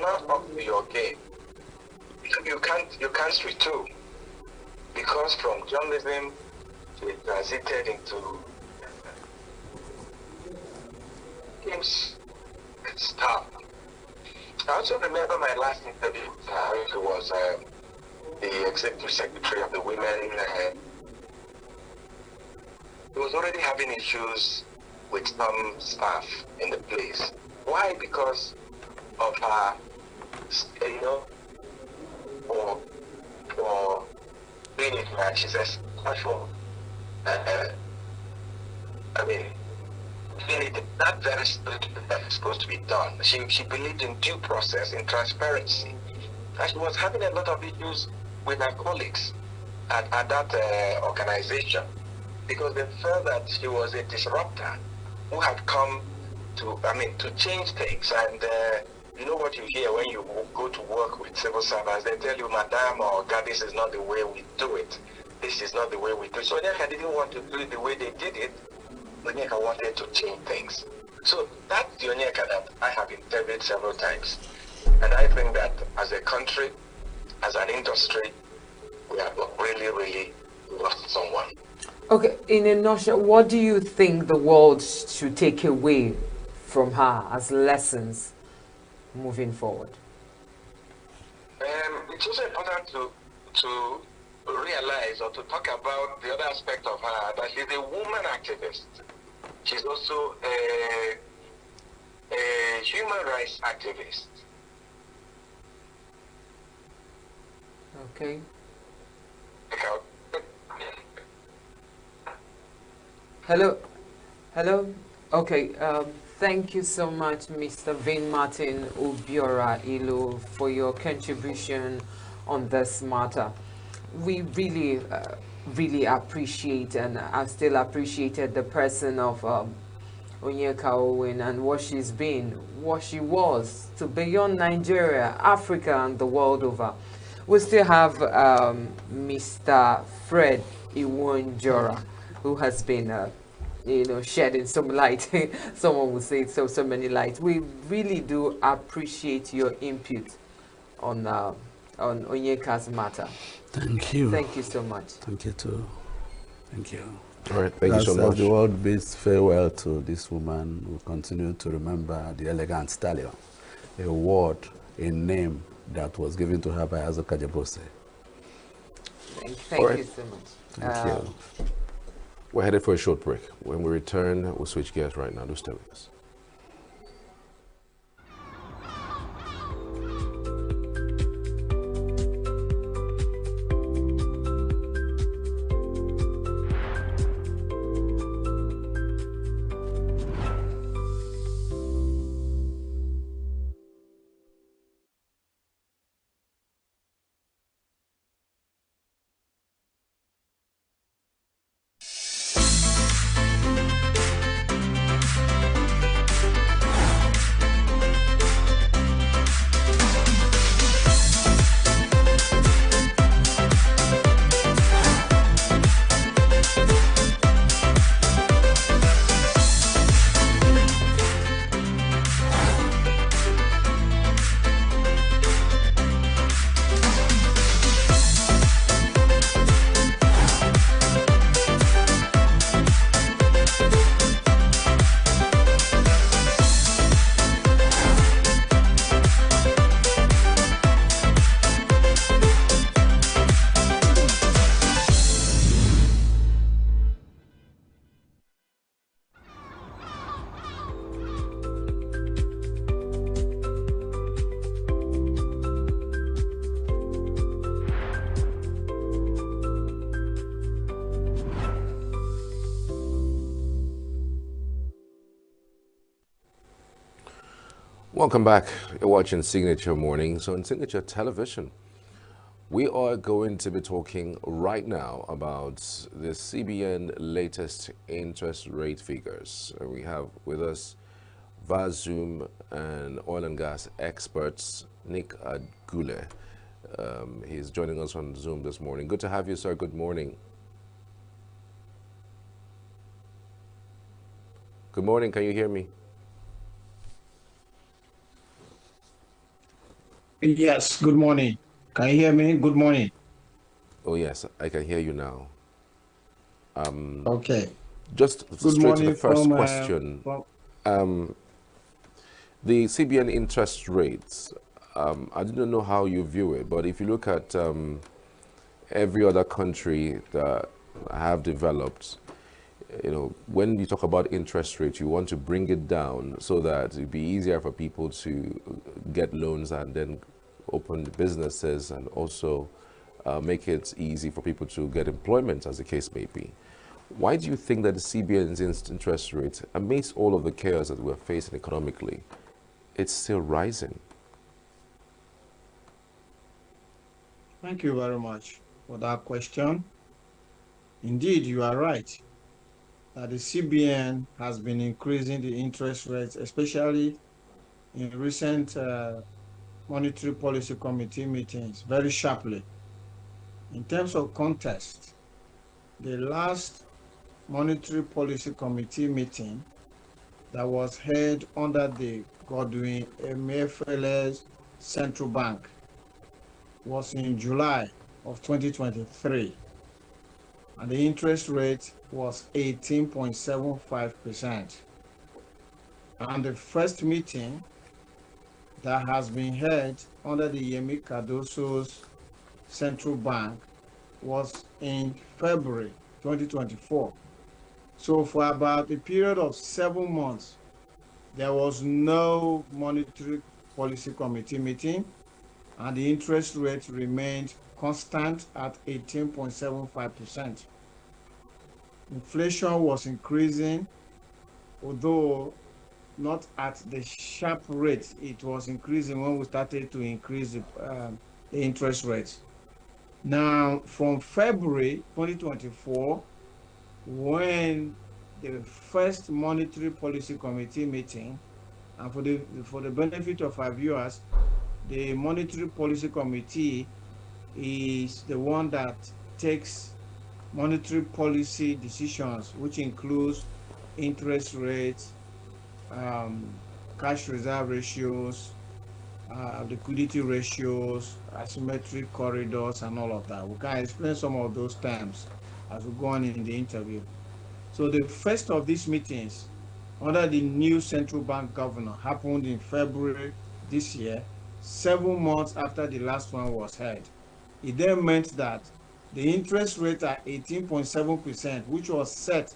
not up to your game, you can't switch too, because from journalism it transited into games stuff. I also remember my last interview with her. It was the executive secretary of the women. He was already having issues with some staff in the place. Why? Because of her, for being in her, she says, for, doing it that very strict that is supposed to be done. She believed in due process, in transparency. And she was having a lot of issues with her colleagues at that organization, because they felt that she was a disruptor who had come to change things. And you know what you hear when you go to work with civil servants, they tell you, Madam or God, this is not the way we do it. This is not the way we do it. So Onyeka didn't want to do it the way they did it. Onyeka wanted to change things. So that's the Onyeka that I have interviewed several times. And I think that as a country, as an industry, we have really, really lost someone. Okay, in a nutshell, what do you think the world should take away from her as lessons moving forward? It's also important to realize or to talk about the other aspect of her, that she's a woman activist. She's also a human rights activist. Okay. Hello. Okay. Thank you so much, Mr. Vin Martin Obiora Ilu, for your contribution on this matter. We really, really appreciate, and I've still appreciated the person of Onyeka Owen and what she's been, what she was to beyond Nigeria, Africa, and the world over. We still have Mr. Fred Iwonjora, who has been shedding some light. Someone would say so many lights. We really do appreciate your input on Onyeka's matter. Thank you. Thank you so much. Thank you too. Thank you. All right, thank you so much. As the world bids farewell to this woman, we continue to remember the elegant stallion, a word, a name that was given to her by Azuka Jabose. Thank you so much. Thank you. We're headed for a short break. When we return, we'll switch gears right now. Do stay with us. Welcome back. You're watching Signature Mornings on Signature Television. We are going to be talking right now about the CBN latest interest rate figures. We have with us via Zoom and oil and gas experts, Nick Agule. He's joining us on Zoom this morning. Good to have you, sir. Good morning. Good morning. Can you hear me? Yes, good morning. Can you hear me? Good morning. Oh, yes, I can hear you now. Okay. Just Good straight to the morning first question. from The CBN interest rates, I don't know how you view it, but if you look at every other country that have developed, when you talk about interest rates, you want to bring it down so that it'd be easier for people to get loans and then open businesses, and also make it easy for people to get employment, as the case may be. Why do you think that the CBN's interest rate, amidst all of the chaos that we're facing economically, it's still rising? Thank you very much for that question. Indeed, you are right that the CBN has been increasing the interest rates, especially in recent Monetary Policy Committee meetings, very sharply. In terms of context, the last Monetary Policy Committee meeting that was held under the Godwin Emefiele's Central Bank was in July of 2023, and the interest rate was 18.75%. And the first meeting that has been held under the Yemi Cardoso's Central Bank was in February 2024. So for about a period of 7 months, there was no Monetary Policy Committee meeting, and the interest rate remained constant at 18.75%. Inflation was increasing, although not at the sharp rate it was increasing when we started to increase the interest rates. Now, from February 2024, when the first Monetary Policy Committee meeting, and for the benefit of our viewers, the Monetary Policy Committee is the one that takes monetary policy decisions, which includes interest rates, cash reserve ratios, liquidity ratios, asymmetric corridors, and all of that. We can explain some of those terms as we go on in the interview. So the first of these meetings under the new central bank governor happened in February this year, 7 months after the last one was held. It then meant that the interest rate at 18.7%, which was set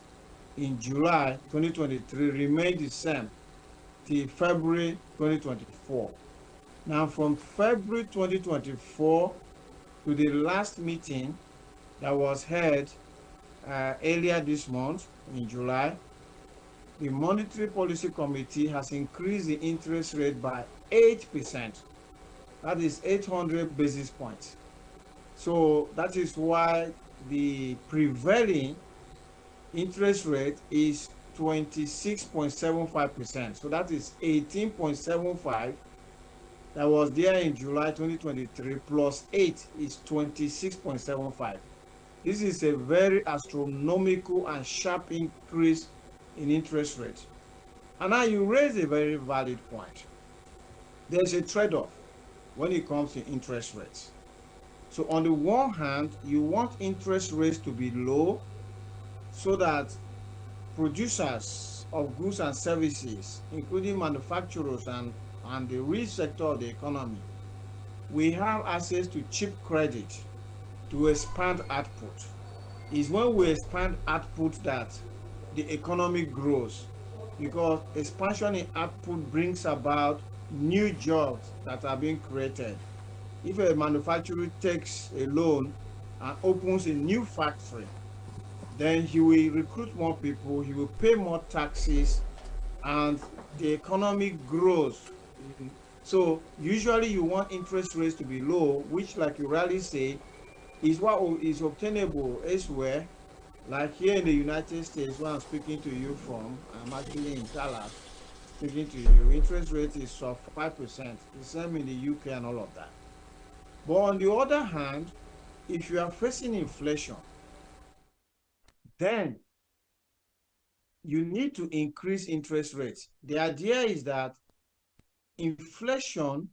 in July 2023, remained the same till February 2024. Now, from February 2024 to the last meeting that was held earlier this month in July, the Monetary Policy Committee has increased the interest rate by 8%. That is 800 basis points. So that is why the prevailing interest rate is 26.75%. So that is 18.75 that was there in July 2023 plus 8 is 26.75. This is a very astronomical and sharp increase in interest rate. And now you raise a very valid point. There's a trade-off when it comes to interest rates. So on the one hand, you want interest rates to be low so that producers of goods and services, including manufacturers and the real sector of the economy, we have access to cheap credit to expand output. It's when we expand output that the economy grows, because expansion in output brings about new jobs that are being created. If a manufacturer takes a loan and opens a new factory, then he will recruit more people, he will pay more taxes, and the economy grows. So usually you want interest rates to be low, which, like you rightly say, is what is obtainable elsewhere. Like here in the United States, where I'm speaking to you from, I'm actually in Dallas speaking to you. Interest rate is sub 5%. The same in the UK and all of that. But on the other hand, if you are facing inflation, then you need to increase interest rates. The idea is that inflation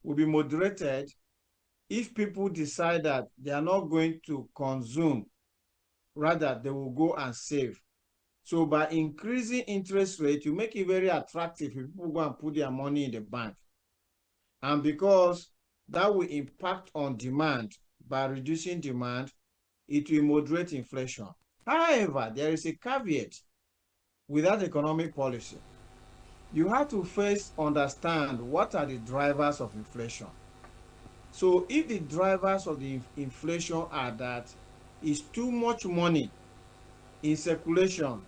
will be moderated if people decide that they are not going to consume, rather they will go and save. So by increasing interest rate, you make it very attractive if people go and put their money in the bank. And because that will impact on demand, by reducing demand, it will moderate inflation. However, there is a caveat with that economic policy. You have to first understand what are the drivers of inflation. So if the drivers of the inflation are that is too much money in circulation,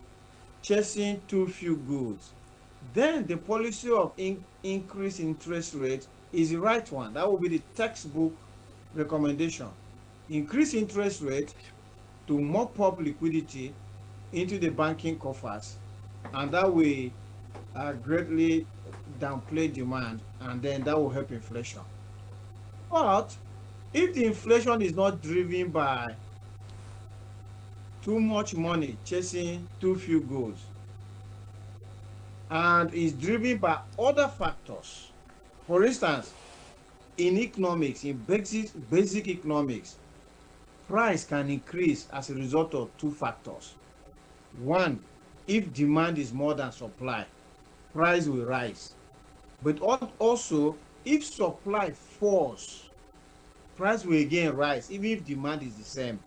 chasing too few goods, then the policy of increased interest rate is the right one. That will be the textbook recommendation. Increase interest rate to mop up liquidity into the banking coffers, and that will greatly downplay demand, and then that will help inflation. But if the inflation is not driven by too much money chasing too few goods, and is driven by other factors, for instance, in economics, in basic economics, price can increase as a result of two factors. One, if demand is more than supply, price will rise. But also, if supply falls, price will again rise, even if demand is the same.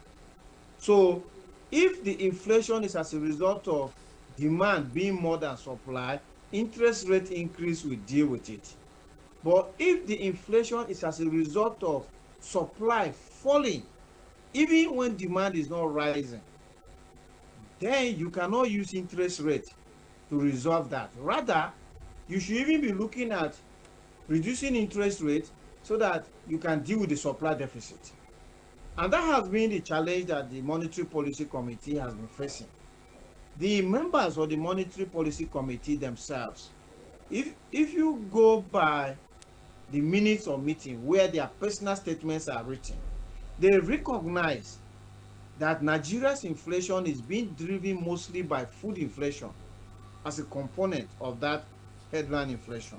So if the inflation is as a result of demand being more than supply, interest rate increase will deal with it. But if the inflation is as a result of supply falling, even when demand is not rising, then you cannot use interest rate to resolve that. Rather, you should even be looking at reducing interest rate so that you can deal with the supply deficit. And that has been the challenge that the Monetary Policy Committee has been facing. The members of the Monetary Policy Committee themselves, if you go by the minutes of meeting where their personal statements are written, they recognize that Nigeria's inflation is being driven mostly by food inflation as a component of that headline inflation.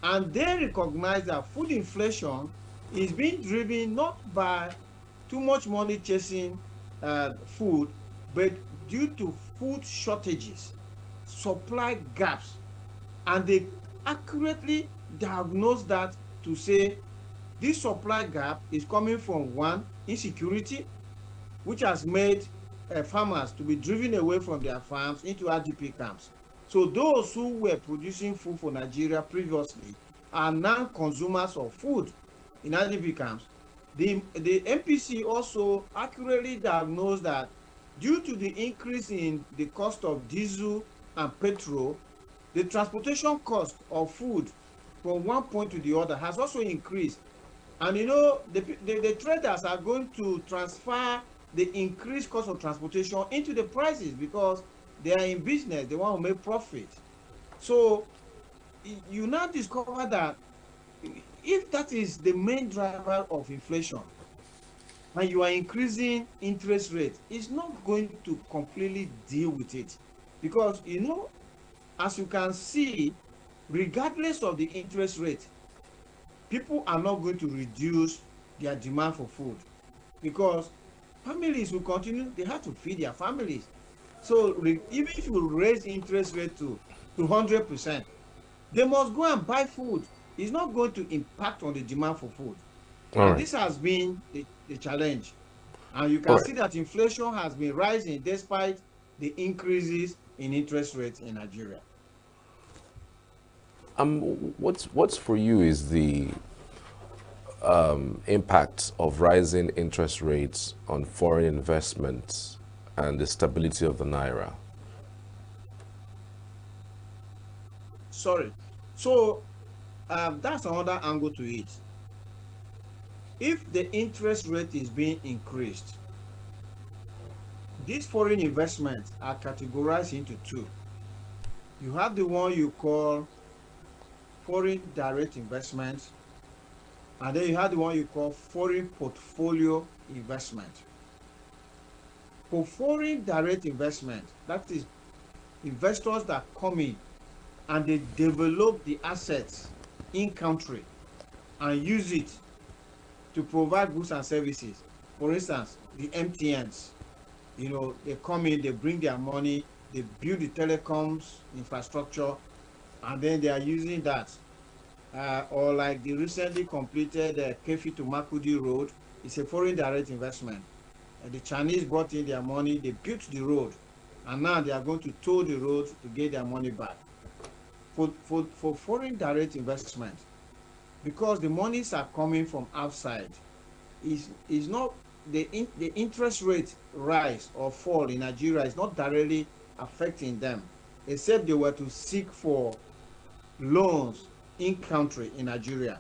And they recognize that food inflation is being driven not by too much money chasing food, but due to food shortages, supply gaps. And they accurately diagnose that to say this supply gap is coming from, one, insecurity, which has made farmers to be driven away from their farms into IDP camps. So those who were producing food for Nigeria previously are now consumers of food in IDP camps. The MPC also accurately diagnosed that due to the increase in the cost of diesel and petrol, the transportation cost of food from one point to the other has also increased. And you know, the traders are going to transfer the increased cost of transportation into the prices because they are in business, they want to make profit. So you now discover that if that is the main driver of inflation and you are increasing interest rate, it's not going to completely deal with it. Because, you know, as you can see, regardless of the interest rate, people are not going to reduce their demand for food because families will continue, they have to feed their families. So even if you raise interest rate to 100%, they must go and buy food. It's not going to impact on the demand for food. All And right. this has been the challenge. And you All can right. see that inflation has been rising despite the increases in interest rates in Nigeria. What's for you is the impact of rising interest rates on foreign investments and the stability of the naira? Sorry. So that's another angle to it. If the interest rate is being increased, these foreign investments are categorized into two. You have the one you call foreign direct investments, and then you have the one you call foreign portfolio investment. For foreign direct investment, that is investors that come in and they develop the assets in country and use it to provide goods and services. For instance, the MTNs, they come in, they bring their money, they build the telecoms infrastructure, and then they are using that. Or like the recently completed Kefi to Makudi road, it's a foreign direct investment. The Chinese brought in their money, they built the road, and now they are going to tow the road to get their money back. For foreign direct investment, because the monies are coming from outside, is not the interest rate rise or fall in Nigeria is not directly affecting them, except they were to seek for loans in country in Nigeria.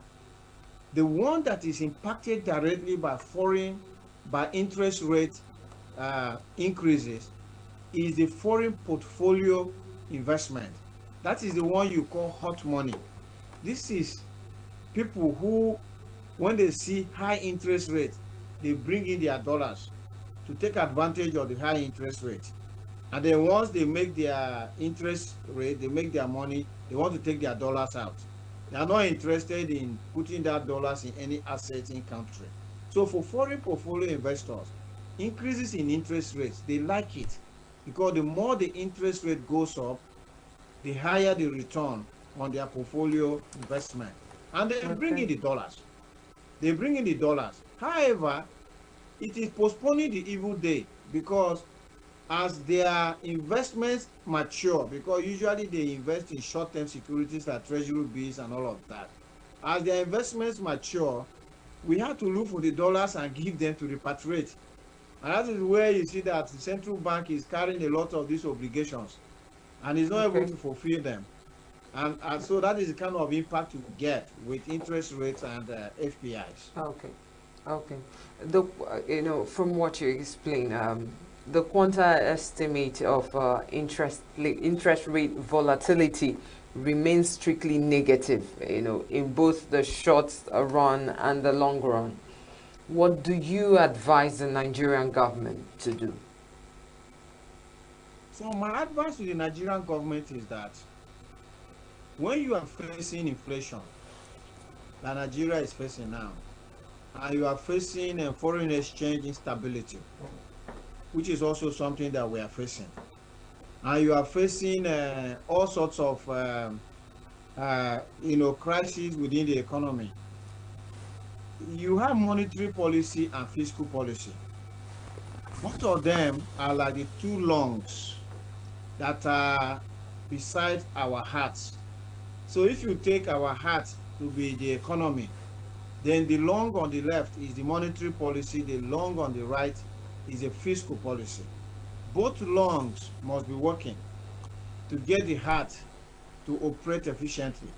The one that is impacted directly by interest rate increases is the foreign portfolio investment. That is the one you call hot money. This is people who, when they see high interest rate, they bring in their dollars to take advantage of the high interest rate. And then once they make their interest rate, they make their money, they want to take their dollars out. They are not interested in putting that dollars in any asset in country. So for foreign portfolio investors, increases in interest rates, they like it, because the more the interest rate goes up, the higher the return on their portfolio investment. And they bring in the dollars. They bring in the dollars. However, it is postponing the evil day, because as their investments mature, because usually they invest in short-term securities like treasury bills and all of that. As their investments mature, we have to look for the dollars and give them to repatriate. And that is where you see that the central bank is carrying a lot of these obligations and is not able to fulfill them. And so that is the kind of impact you get with interest rates and FPIs. Okay. From what you explained, the quanta estimate of interest rate volatility remains strictly negative, in both the short run and the long run. What do you advise the Nigerian government to do? So my advice to the Nigerian government is that when you are facing inflation that Nigeria is facing now, and you are facing foreign exchange instability, which is also something that we are facing, and you are facing all sorts of crises within the economy, you have monetary policy and fiscal policy. Both of them are like the two lungs that are beside our hearts. So if you take our heart to be the economy, then the lung on the left is the monetary policy, the lung on the right is a fiscal policy. Both lungs must be working to get the heart to operate efficiently.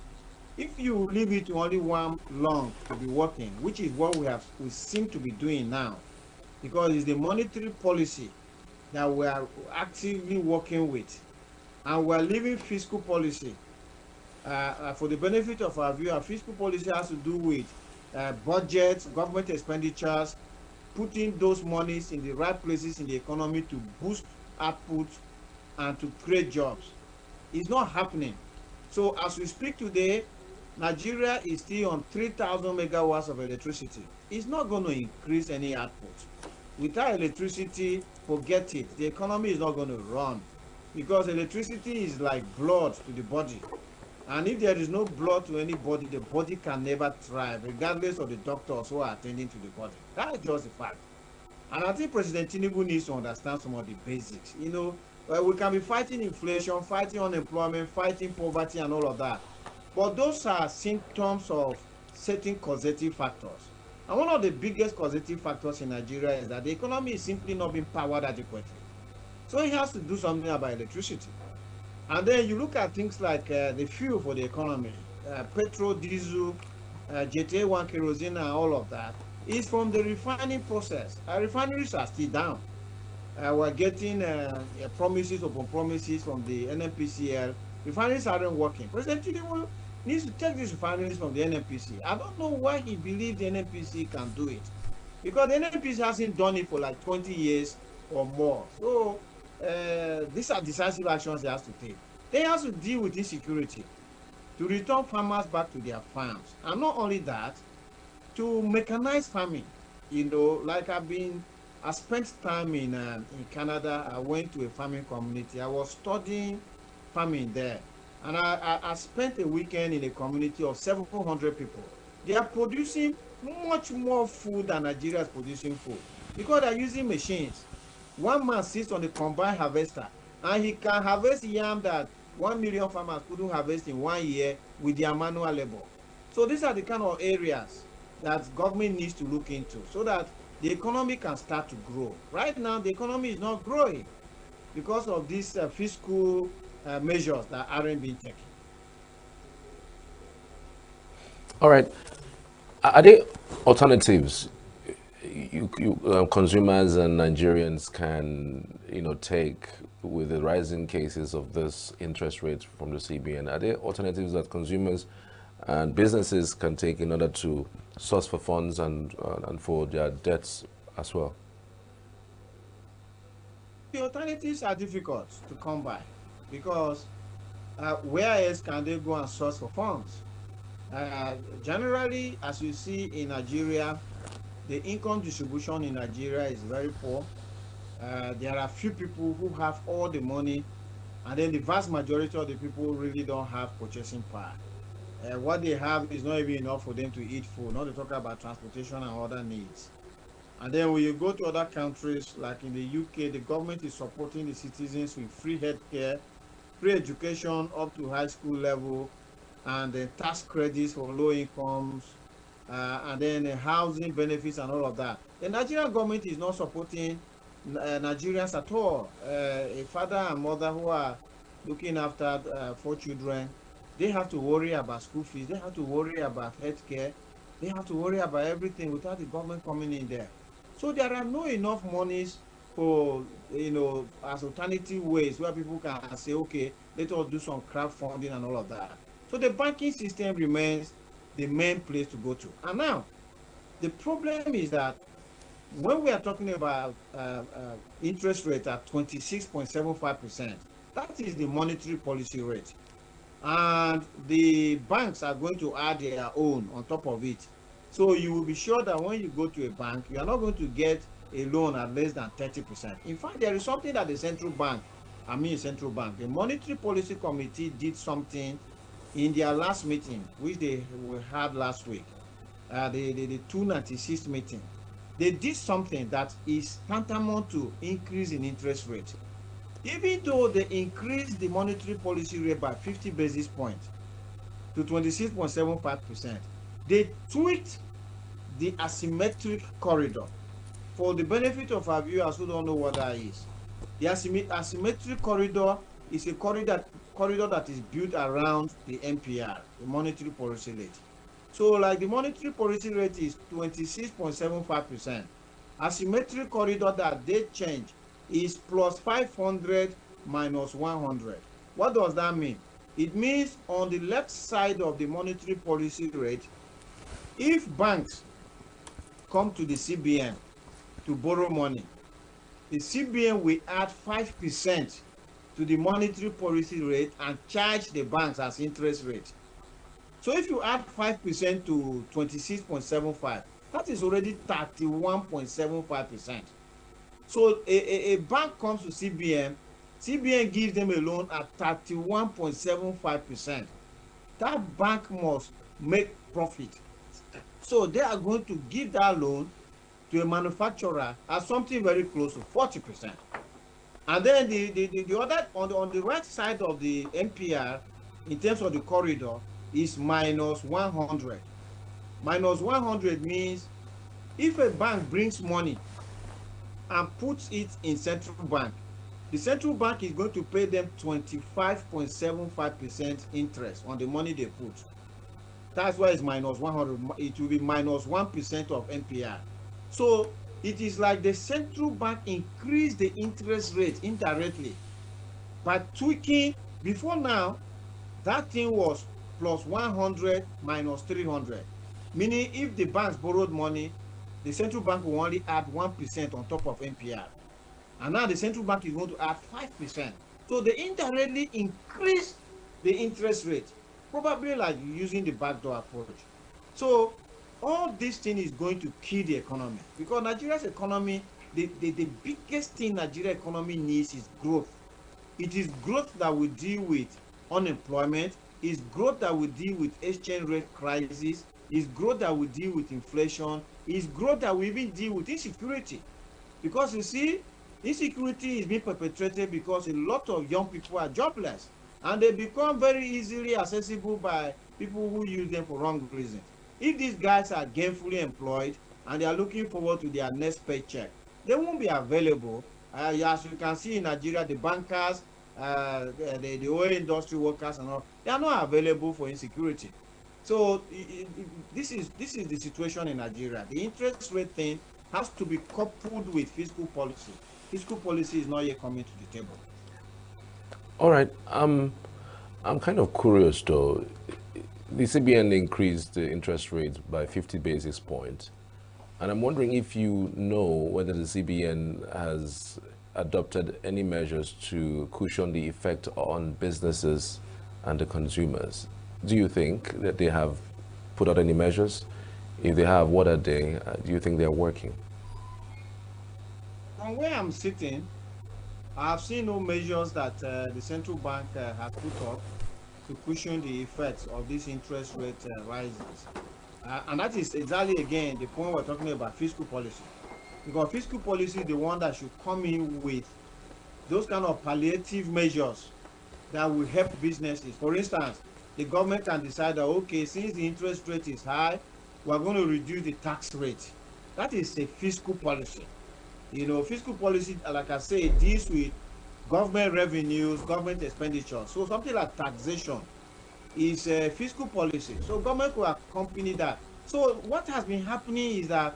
If you leave it to only one lung to be working, which is what we seem to be doing now, because it's the monetary policy that we are actively working with, and we're leaving fiscal policy. For the benefit of our viewer, fiscal policy has to do with budgets, government expenditures, putting those monies in the right places in the economy to boost output and to create jobs. It's not happening. So as we speak today, Nigeria is still on 3,000 megawatts of electricity. It's not going to increase any output. Without electricity, forget it. The economy is not going to run, because electricity is like blood to the body. And if there is no blood to anybody, the body can never thrive, regardless of the doctors who are attending to the body. That is just a fact. And I think President Tinubu needs to understand some of the basics. We can be fighting inflation, fighting unemployment, fighting poverty and all of that. But those are symptoms of certain causative factors. And one of the biggest causative factors in Nigeria is that the economy is simply not being powered adequately. So he has to do something about electricity. And then you look at things like the fuel for the economy, petrol, diesel, Jet-A1 kerosene and all of that is from the refining process. Refineries are still down. We're getting promises upon promises from the NNPCL. Refineries aren't working. President Tinubu needs to take these refineries from the NNPC. I don't know why he believes the NNPC can do it, because the NNPC hasn't done it for like 20 years or more. So these are decisive actions they have to take. They have to deal with insecurity to return farmers back to their farms. And not only that, to mechanize farming. You know, like I spent time in Canada. I went to a farming community. I was studying farming there. And I spent a weekend in a community of 700 people. They are producing much more food than Nigeria is producing food because they're using machines. One man sits on the combine harvester and he can harvest yam that 1 million farmers couldn't harvest in 1 year with their manual labor. So these are the kind of areas that government needs to look into so that the economy can start to grow. Right now, the economy is not growing because of these fiscal measures that aren't being taken. All right. Are there alternatives consumers and Nigerians can, take with the rising cases of this interest rate from the CBN? Are there alternatives that consumers and businesses can take in order to source for funds and for their debts as well? The alternatives are difficult to come by because where else can they go and source for funds? Generally, as you see in Nigeria, the income distribution in Nigeria is very poor. There are few people who have all the money, and then the vast majority of the people really don't have purchasing power. What they have is not even enough for them to eat food, not to talk about transportation and other needs. And then when you go to other countries, like in the UK, the government is supporting the citizens with free healthcare, free education up to high school level, and then tax credits for low incomes, and then housing benefits and all of that. The Nigerian government is not supporting Nigerians at all. A father and mother who are looking after 4 children, they have to worry about school fees, they have to worry about healthcare, they have to worry about everything without the government coming in there. So there are no enough monies for, as alternative ways where people can say, okay, let us do some crowdfunding and all of that. So the banking system remains the main place to go to. And now, the problem is that when we are talking about interest rate at 26.75%, that is the monetary policy rate. And the banks are going to add their own on top of it. So you will be sure that when you go to a bank, you are not going to get a loan at less than 30%. In fact, there is something that the central bank, the Monetary Policy Committee did something in their last meeting, which they had last week, the 296th meeting. They did something that is tantamount to increase in interest rate. Even though they increased the monetary policy rate by 50 basis points to 26.75%, they tweaked the asymmetric corridor. For the benefit of our viewers who don't know what that is, the asymmetric corridor is a corridor that is built around the MPR, the monetary policy rate. So like the monetary policy rate is 26.75%, asymmetric corridor that they change is plus 500 minus 100. What does that mean? It means on the left side of the monetary policy rate, if banks come to the CBN to borrow money, the CBN will add 5% to the monetary policy rate and charge the banks as interest rate. So if you add 5% to 26.75, that is already 31.75%. So a bank comes to CBN, CBN gives them a loan at 31.75%. That bank must make profit. So they are going to give that loan to a manufacturer at something very close to 40%. And then the other, on the right side of the MPR, in terms of the corridor, is minus 100. Minus 100 means if a bank brings money and puts it in central bank, the central bank is going to pay them 25.75% interest on the money they put. That's why it's minus 100. It will be minus 1% of MPR. So it is like the central bank increased the interest rate indirectly by tweaking. Before now, that thing was plus 100 minus 300. Meaning if the banks borrowed money, the central bank will only add 1% on top of MPR. And now the central bank is going to add 5%. So they indirectly increase the interest rate, probably like using the backdoor approach. So all this thing is going to kill the economy, because Nigeria's economy, the biggest thing Nigeria economy needs is growth. It is growth that will deal with unemployment. It's growth that will deal with exchange rate crisis. It's growth that will deal with inflation. It's growth that will even deal with insecurity. Because you see, insecurity is being perpetrated because a lot of young people are jobless, and they become very easily accessible by people who use them for wrong reasons. If these guys are gainfully employed and they are looking forward to their next paycheck, they won't be available. As you can see in Nigeria, the bankers, the oil industry workers and all, they are not available for insecurity. So this is the situation in Nigeria. The interest rate thing has to be coupled with fiscal policy. Fiscal policy is not yet coming to the table. All right. I'm kind of curious though. The CBN increased the interest rate by 50 basis points. And I'm wondering if you know whether the CBN has adopted any measures to cushion the effect on businesses and the consumers. Do you think that they have put out any measures? If they have, what are they? Do you think they're working? From where I'm sitting, I have seen no measures that the central bank has put up to cushion the effects of these interest rate rises. And that is exactly, again, the point we're talking about, fiscal policy. Because fiscal policy is the one that should come in with those kind of palliative measures that will help businesses. For instance, the government can decide that, okay, since the interest rate is high, we're going to reduce the tax rate. That is a fiscal policy. You know, fiscal policy, like I say, deals with government revenues, government expenditure. So something like taxation is a fiscal policy. So government will accompany that. So what has been happening is that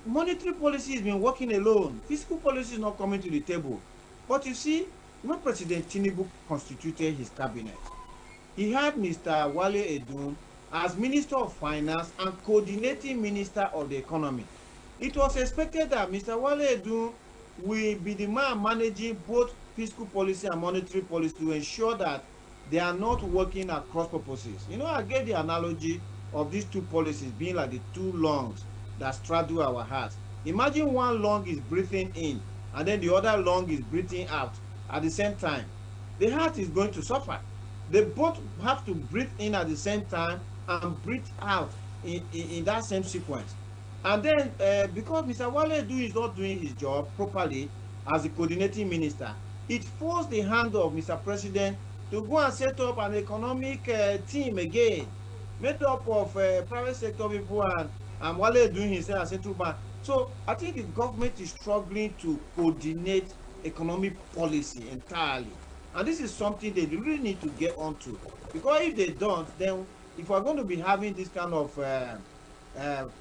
monetary policy has been working alone. Fiscal policy is not coming to the table. But you see, when President Tinubu constituted his cabinet, he had Mr. Wale Edun as Minister of Finance and coordinating Minister of the Economy. It was expected that Mr. Wale Edun will be the man managing both fiscal policy and monetary policy to ensure that they are not working at cross purposes. You know, I gave the analogy of these two policies being like the two lungs that straddle our hearts. Imagine one lung is breathing in and then the other lung is breathing out at the same time. The heart is going to suffer. They both have to breathe in at the same time and breathe out in that same sequence. And then because Mr. Wale Edu is not doing his job properly as the coordinating minister, it forced the hand of Mr. President to go and set up an economic team again, made up of private sector people and Wale doing himself as central bank. So I think the government is struggling to coordinate economic policy entirely. And this is something they really need to get onto. Because if they don't, then if we're going to be having this kind of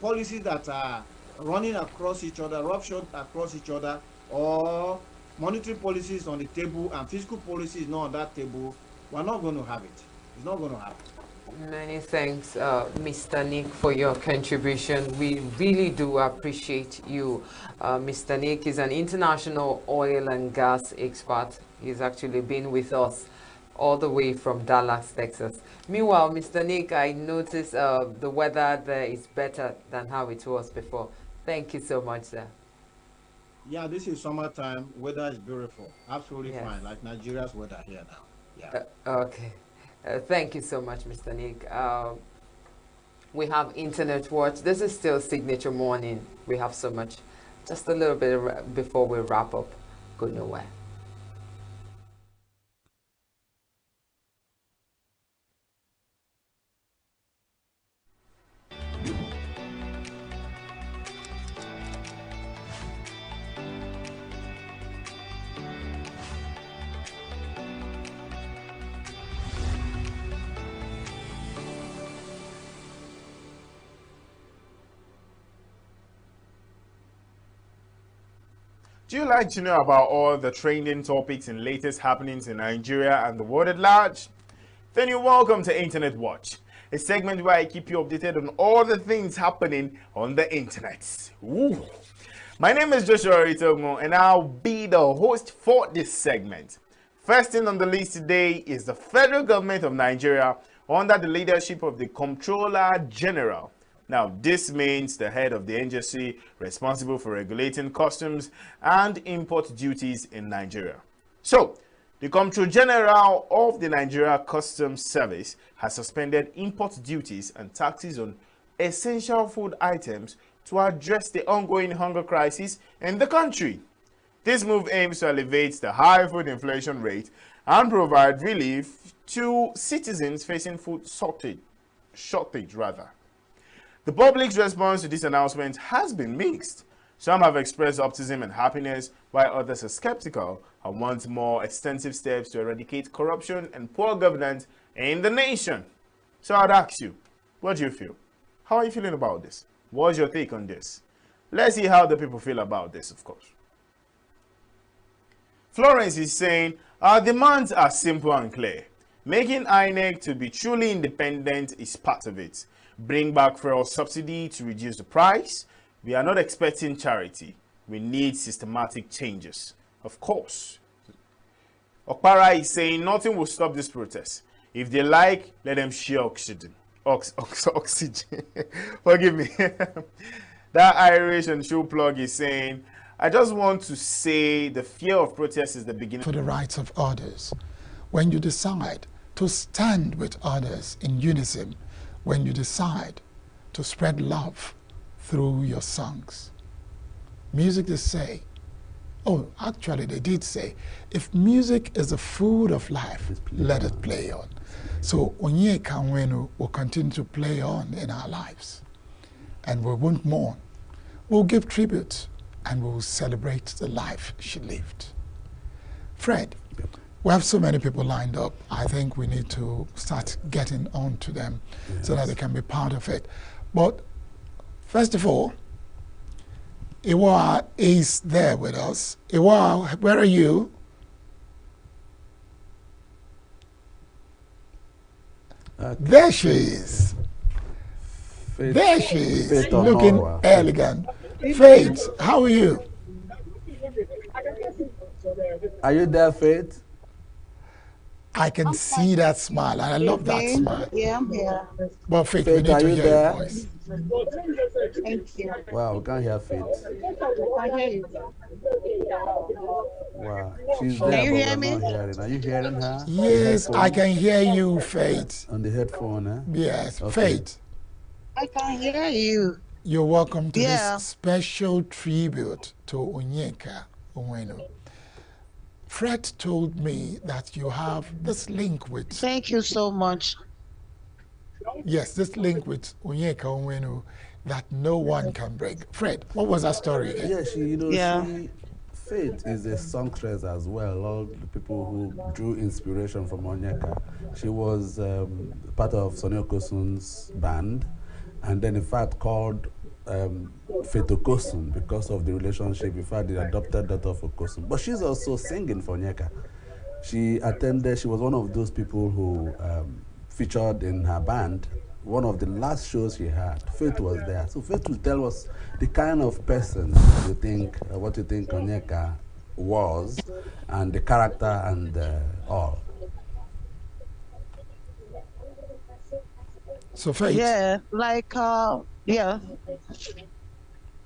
policies that are running across each other, roughshod across each other, or monetary policies on the table and fiscal policy is not on that table, we're not going to have it. It's not going to happen. Many thanks, Mr. Nick, for your contribution. We really do appreciate you. Mr. Nick is an international oil and gas expert. He's actually been with us all the way from Dallas, Texas. Meanwhile, Mr. Nick, I noticed the weather there is better than how it was before. Thank you so much, sir. Yeah, this is summertime. Weather is beautiful. Absolutely Yes. fine, like Nigeria's weather here now. Yeah. Okay. Thank you so much, Mr. Nick. We have Internet Watch. This is still Signature Morning. We have so much. Just a little bit before we wrap up. Go nowhere. Do you like to know about all the trending topics and latest happenings in Nigeria and the world at large? Then you're welcome to Internet Watch, a segment where I keep you updated on all the things happening on the internet. Ooh. My name is Joshua Ritomo and I'll be the host for this segment. First thing on the list today is the federal government of Nigeria under the leadership of the Comptroller General, Now, this means the head of the agency responsible for regulating customs and import duties in Nigeria. So, the Comptroller General of the Nigeria Customs Service has suspended import duties and taxes on essential food items to address the ongoing hunger crisis in the country. This move aims to alleviate the high food inflation rate and provide relief to citizens facing food shortage rather. The public's response to this announcement has been mixed. Some have expressed optimism and happiness, while others are skeptical and want more extensive steps to eradicate corruption and poor governance in the nation. So I'd ask you, what do you feel? How are you feeling about this? What's your take on this? Let's see how the people feel about this, of course. Florence is saying, our demands are simple and clear. Making INEC to be truly independent is part of it. Bring back fuel subsidy to reduce the price. We are not expecting charity. We need systematic changes. Of course. Okpara is saying nothing will stop this protest. If they like, let them share oxygen. Oxygen. Forgive me. That Irish and shoe plug is saying, I just want to say the fear of protest is the beginning. For the rights of others. When you decide to stand with others in unison, when you decide to spread love through your songs. Music they say, oh, actually they did say, if music is the food of life, let it play on. So Onyeka Onwenu will continue to play on in our lives. And we won't mourn. We'll give tribute and we'll celebrate the life she lived. Fred, we have so many people lined up. I think we need to start getting on to them so that they can be part of it. But first of all, Iwa is there with us. Iwa, where are you? There she is. There she is, looking elegant. Faith, how are you? Are you there, Faith? I can see that smile, and I love that smile. Yeah, I'm here. But Faith, we need to hear your voice. Thank you. Wow, we can't hear Faith. I hear you. Wow, she's Can there, you but hear we're me? not hearing. Are you hearing her? Yes, I can hear you, Faith. On the headphone, eh? Yes, Okay. Faith. I can hear you. You're welcome to Yeah. this special tribute to Onyeka Onwenu. Fred told me that you have this link with, Thank you so much. yes, this link with Onyeka Onwenu that no one can break. Fred, what was that story again? Yeah, Yeah. Faith is a songstress as well. All the people who drew inspiration from Onyeka. She was part of Sonny Okosun's band, and then in fact called Faith Okosun because of the relationship, in fact, the adopted daughter of Okosun. But she's also singing for Onyeka. She was one of those people who featured in her band. One of the last shows she had, Faith was there. So Faith will tell us the kind of person you think, what you think Onyeka was, and the character and all. So Faith, Yeah, yeah.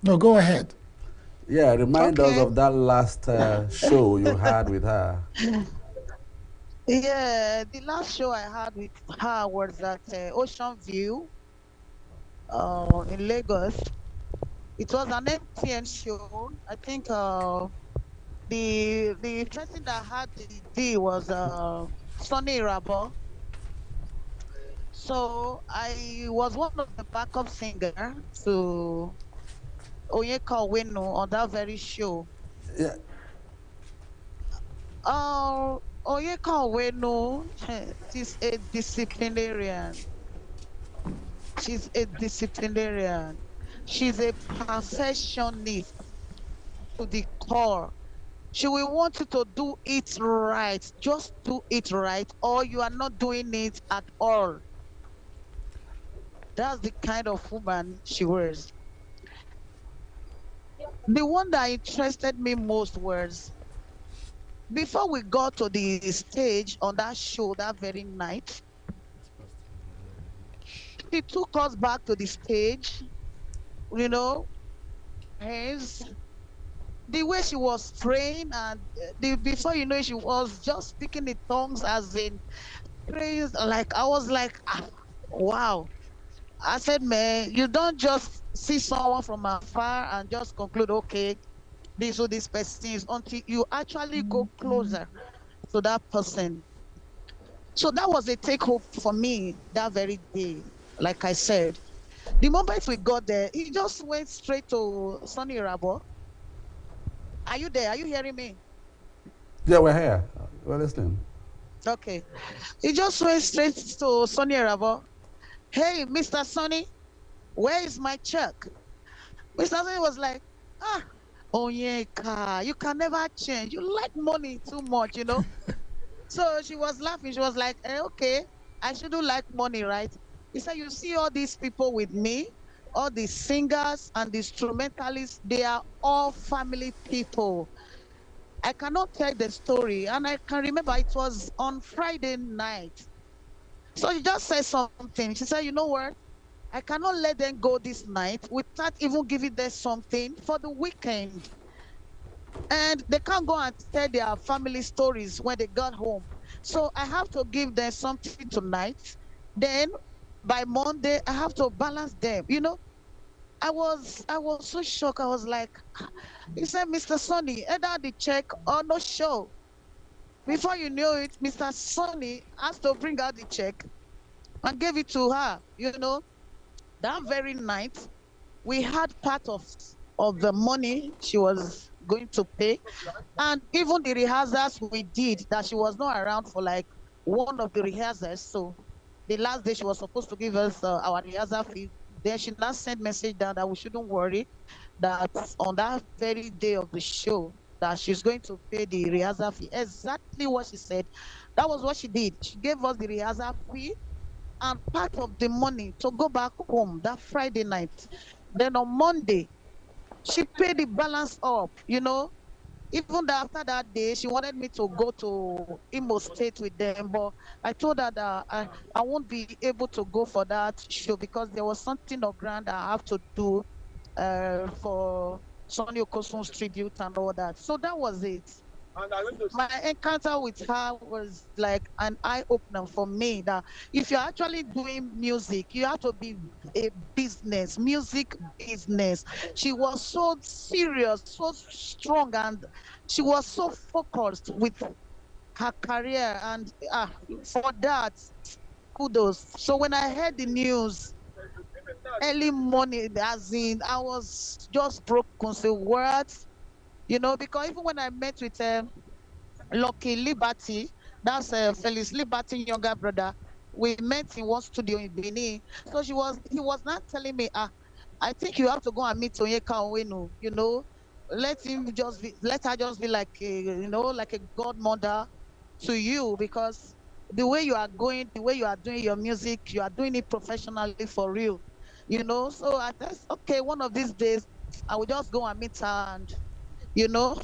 no, go ahead. Yeah, remind us Okay. of that last show you had with her. Yeah, the last show I had with her was at Ocean View in Lagos. It was an MTN show. I think the person that had the deal was Sonny Rabo. So I was one of the backup singers to Onyeka Onwenu on that very show. Yeah. Onyeka Onwenu is a disciplinarian. She's a disciplinarian. She's a perfectionist to the core. She will want you to do it right. Just do it right, or you are not doing it at all. That's the kind of woman she was. The one that interested me most was before we got to the stage on that show that very night, She took us back to the stage, you know, hands. The way she was praying, and before you know, she was just speaking in tongues, as in praise. Like I was like, wow. I said, man, you don't just see someone from afar and just conclude, okay, this who this person is, until you actually go closer to that person. So that was a take home for me that very day. Like I said, the moment we got there, he just went straight to Sonny Rabo. Are you there? Are you hearing me? Yeah, we're here. We're listening. Okay. He just went straight to Sonny Rabo. Hey, Mr. Sonny, where is my check? Mr. Sonny was like, oh yeah, car, you can never change. You like money too much, you know? So she was laughing. She was like, okay, I shouldn't like money, right? He said, you see all these people with me, all the singers and the instrumentalists, they are all family people. I cannot tell the story. And I can remember it was on Friday night. So she just said something. She said, you know what? I cannot let them go this night without even giving them something for the weekend. And they can't go and tell their family stories when they got home. So I have to give them something tonight. Then by Monday, I have to balance them. You know, I was so shocked. I was like, he said, Mr. Sonny, either the check or no show. Before you knew it, Mr. Sonny has to bring out the check and gave it to her. You know, that very night, we had part of the money she was going to pay, and even the rehearsals we did, that she was not around for like one of the rehearsals. So the last day she was supposed to give us our rehearsal fee. Then she now sent message down that we shouldn't worry, that on that very day of the show that she's going to pay the rehearsal fee. Exactly what she said. That was what she did. She gave us the rehearsal fee and part of the money to go back home that Friday night. Then on Monday, she paid the balance up, you know. Even after that day, she wanted me to go to Imo State with them, but I told her that I won't be able to go for that show because there was something of grand I have to do for Sonny Okosun's tribute and all that. So that was it. My encounter with her was like an eye opener for me, that if you're actually doing music, you have to be a business, music business. She was so serious, so strong, and she was so focused with her career. And for that, kudos. So when I heard the news early morning, as in, I was just broken. So words, you know, because even when I met with Lucky Liberty, that's Felix Liberty younger brother. We met in one studio in Benin. So he was not telling me, I think you have to go and meet Onyeka Owenu, you know, let her just be like a, you know, like a godmother to you, because the way you are going, the way you are doing your music, you are doing it professionally for real, you know. So I just, okay, one of these days I will just go and meet her, and you know,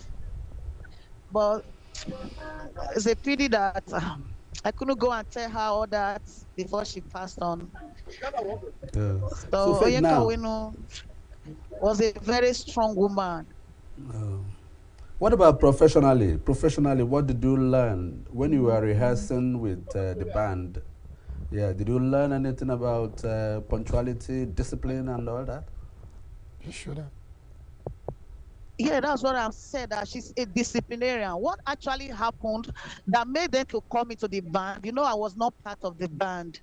but it's a pity that I couldn't go and tell her all that before she passed on. Yeah. So So Faith, Onyeka now, Owenu was a very strong woman. what about professionally? Professionally, what did you learn when you were rehearsing with the band? Yeah, did you learn anything about punctuality, discipline, and all that? You should have. Yeah, that's what I've said, that she's a disciplinarian. What actually happened that made them to come into the band? You know, I was not part of the band.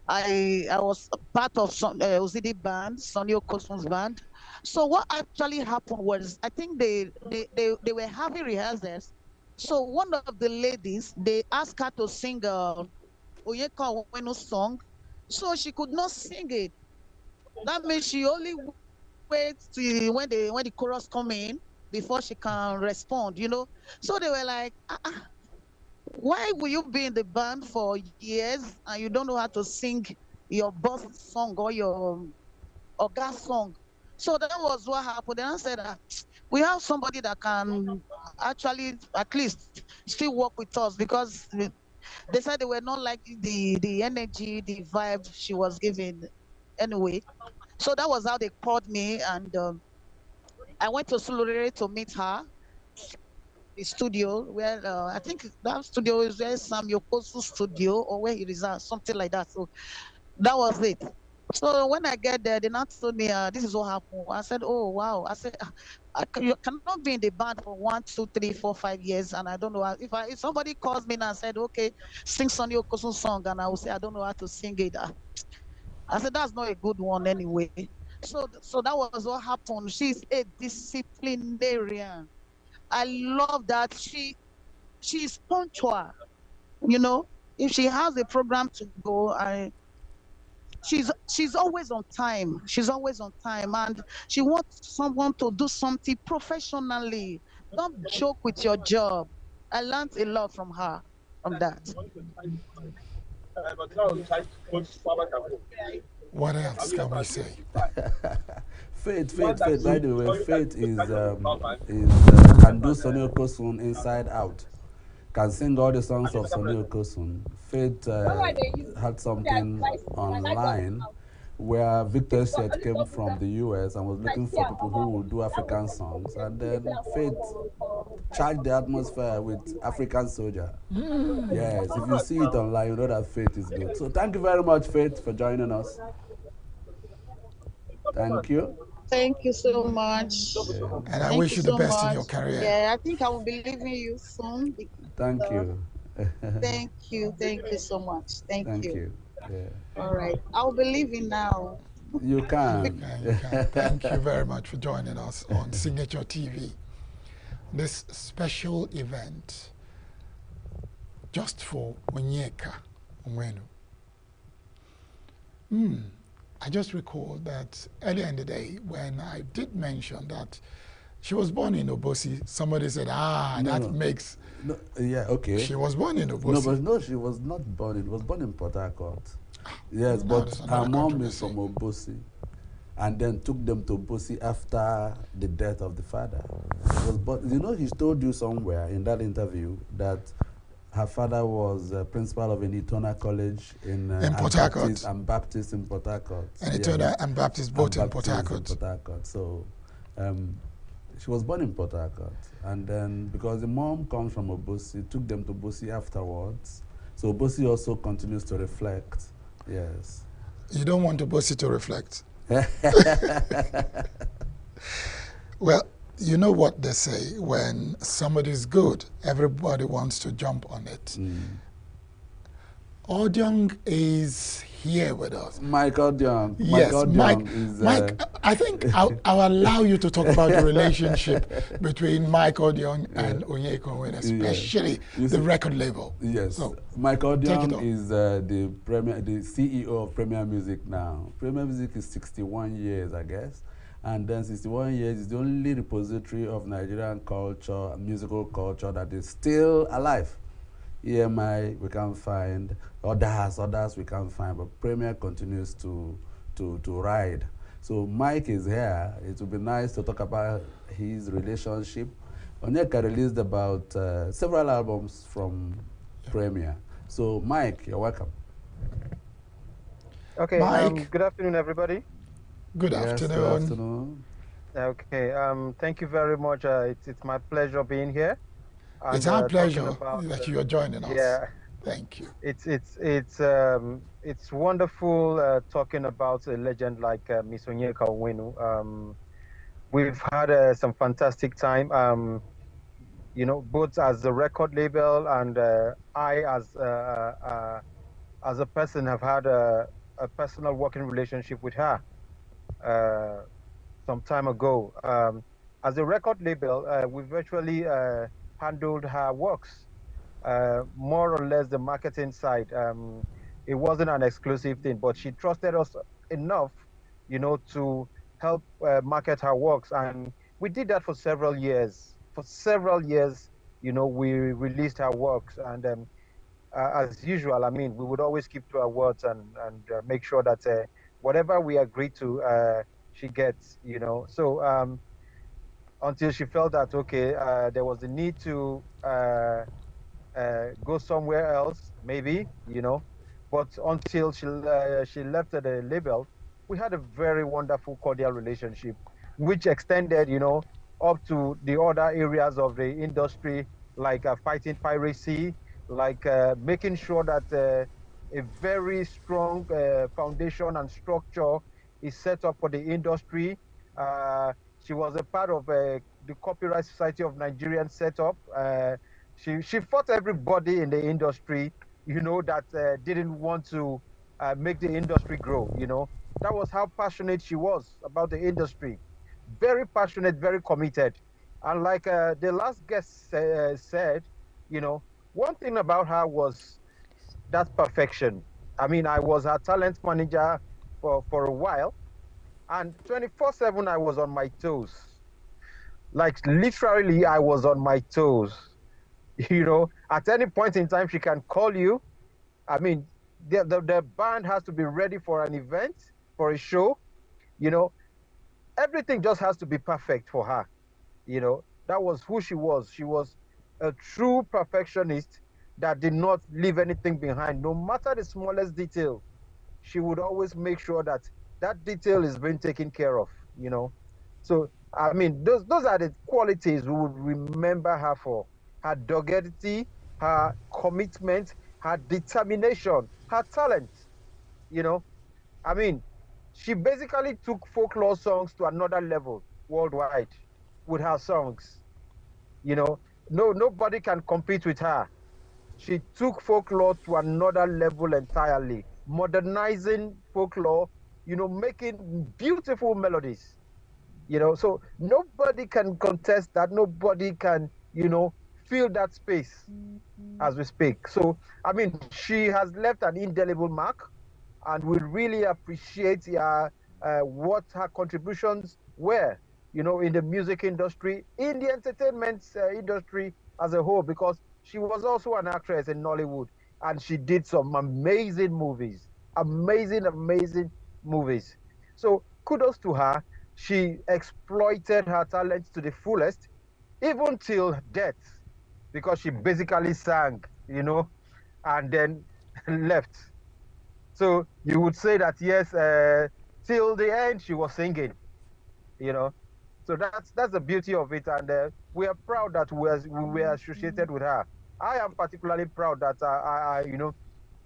I was part of some OZD band, Sonny Okosun's band. So what actually happened was, I think they were having rehearsals. So one of the ladies, they asked her to sing Onyeka Owenu's song. So she could not sing it. That means she only waits till when the chorus come in before she can respond, you know. So they were like, why will you be in the band for years and you don't know how to sing your boss song or your Oga song? So that was what happened. And I said, we have somebody that can actually at least still work with us, because they said they were not like the energy, the vibe she was giving. anyway. So that was how they called me, and I went to Sulurere to meet her. The studio where I think that studio is where Sam Yokosu's studio, or where he resides, something like that. So that was it. So when I get there, they now told me, this is what happened. I said, oh, wow. I said, you cannot be in the band for 1, 2, 3, 4, 5 years. And I don't know if somebody calls me and said, okay, sing Sonny Okosun song. And I will say, I don't know how to sing it. I said, that's not a good one anyway. So that was what happened. She's a disciplinarian. I love that she's punctual. You know, if she has a program to go, she's always on time. She's always on time, and she wants someone to do something professionally. Don't joke with your job. I learned a lot from her from that. What else can we say? Faith. By the way, Faith can do Sonny Okosun inside out. Can sing all the songs of Sonny Okosun. Faith had something online where Victor Set came from the US and was looking for people who would do African songs, and then Faith charged the atmosphere with African Soldier. Yes, if you see it online, you know that Faith is good. So thank you very much, Faith, for joining us. Thank you. Thank you so much. Yeah. And I wish you the best in your career. Yeah, I think I will be leaving you soon. Thank you. Thank you so much. Thank you. Yeah. All right, I'll be leaving now. You can. Thank you very much for joining us on Signature TV. This special event just for Onyeka Onwenu. I just recall that earlier in the day when I did mention that she was born in Obosi, somebody said, makes... No, yeah, okay. She was born in Obosi. No, she was not born. It was born in Port Harcourt. Yes, but her mom is from Obosi, and then took them to Obosi after the death of the father. He told you somewhere in that interview that her father was principal of an Etona College in Port Harcourt. And Baptist in Port Harcourt. And Etona and Baptist both in Port Harcourt. So she was born in Port Harcourt. And then because the mom comes from Obosi, took them to Obosi afterwards. So Obosi also continues to reflect. Yes. You don't want Obosi to reflect? Well, you know what they say, when somebody's good, everybody wants to jump on it. Odiong is here with us. Mike Odiong. Yes, Mike, I think I'll allow you to talk about the relationship between Mike Odiong and Onyeka Onwenu, especially the record label. Yes. So, Mike Odiong is the CEO of Premier Music now. Premier Music is 61 years, I guess. And then 61 years is the only repository of Nigerian culture, musical culture, that is still alive. EMI we can't find, others we can't find, but Premier continues to ride. So Mike is here. It would be nice to talk about his relationship. Onyeka released about several albums from Premier. So Mike, you're welcome. Okay, Mike. Good afternoon, everybody. Good afternoon. Good afternoon. Okay, thank you very much. It's my pleasure being here. And, it's our pleasure that you are joining us. Yeah, thank you. It's wonderful talking about a legend like Miss Onyeka Onwenu. We've had some fantastic time. Both as a record label and I as a person have had a personal working relationship with her some time ago. As a record label, we virtually handled her works, more or less the marketing side. It wasn't an exclusive thing, but she trusted us enough, to help market her works. And we did that for several years. For several years, we released her works. And as usual, I mean, we would always keep to our words and make sure that whatever we agreed to, she gets, So until she felt that, okay, there was a need to go somewhere else, maybe, But until she left the label, we had a very wonderful, cordial relationship, which extended, up to the other areas of the industry, like fighting piracy, like making sure that a very strong foundation and structure is set up for the industry. She was a part of the Copyright Society of Nigerian setup. She fought everybody in the industry, that didn't want to make the industry grow. That was how passionate she was about the industry. Very passionate, very committed. And like the last guest said, one thing about her was that perfection. I mean, I was her talent manager for a while, and 24/7 I was on my toes. Like literally, I was on my toes. At any point in time, she can call you. I mean, the band has to be ready for an event, for a show. You know, everything just has to be perfect for her. That was who she was. She was a true perfectionist that did not leave anything behind, no matter the smallest detail. She would always make sure that that detail is being taken care of. So, I mean, those are the qualities we would remember her for: her doggedity, her commitment, her determination, her talent. You know, I mean, she basically took folklore songs to another level worldwide with her songs. Nobody can compete with her. She took folklore to another level entirely, modernizing folklore, making beautiful melodies. So nobody can contest that. Nobody can, fill that space as we speak. So, I mean, she has left an indelible mark, and we really appreciate what her contributions were, in the music industry, in the entertainment industry as a whole, because she was also an actress in Nollywood, and she did some amazing movies, amazing movies. So kudos to her. She exploited her talents to the fullest, even till death, because she basically sang, and then left. So you would say that yes, till the end she was singing, you know. So that's the beauty of it, and we are proud that we were associated with her. I am particularly proud that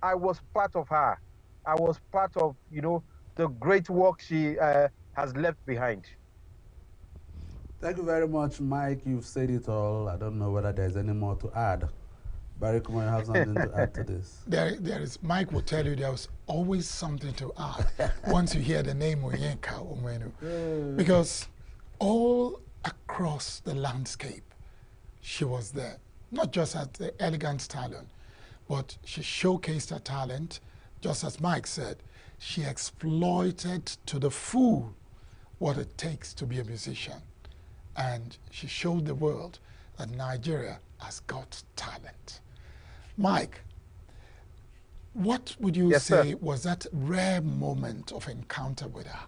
I was part of her. I was part of the great work she has left behind. Thank you very much, Mike. You've said it all. I don't know whether there's any more to add. Barry, come on, you have something to add to this? There is. Mike will tell you there's always something to add once you hear the name Onyenka Onwenu. Because all across the landscape, she was there. Not just as the elegant talent, but she showcased her talent, just as Mike said. She exploited to the full what it takes to be a musician. And she showed the world that Nigeria has got talent. Mike, what would you say was that rare moment of encounter with her?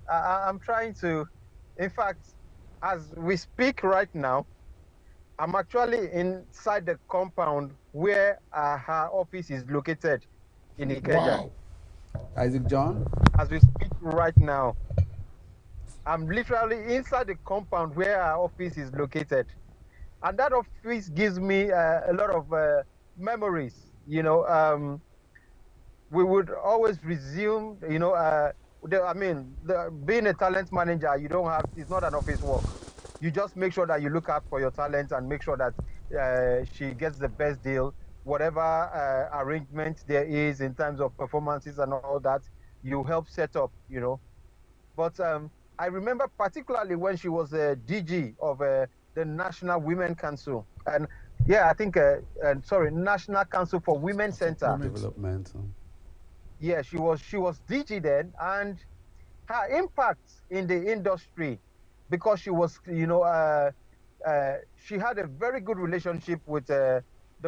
I'm trying to, in fact, as we speak right now, I'm actually inside the compound where her office is located in Ikeja. Wow. Isaac John? As we speak right now, I'm literally inside the compound where our office is located. And that office gives me a lot of memories. We would always resume, being a talent manager, it's not an office work. You just make sure that you look out for your talent and make sure that she gets the best deal. Whatever arrangement there is in terms of performances and all that, you help set up, But I remember particularly when she was a DG of the National Women Council. And yeah, I think, National Council for Women Center. Development. Yeah, she was DG then, and her impact in the industry, because she was, she had a very good relationship with the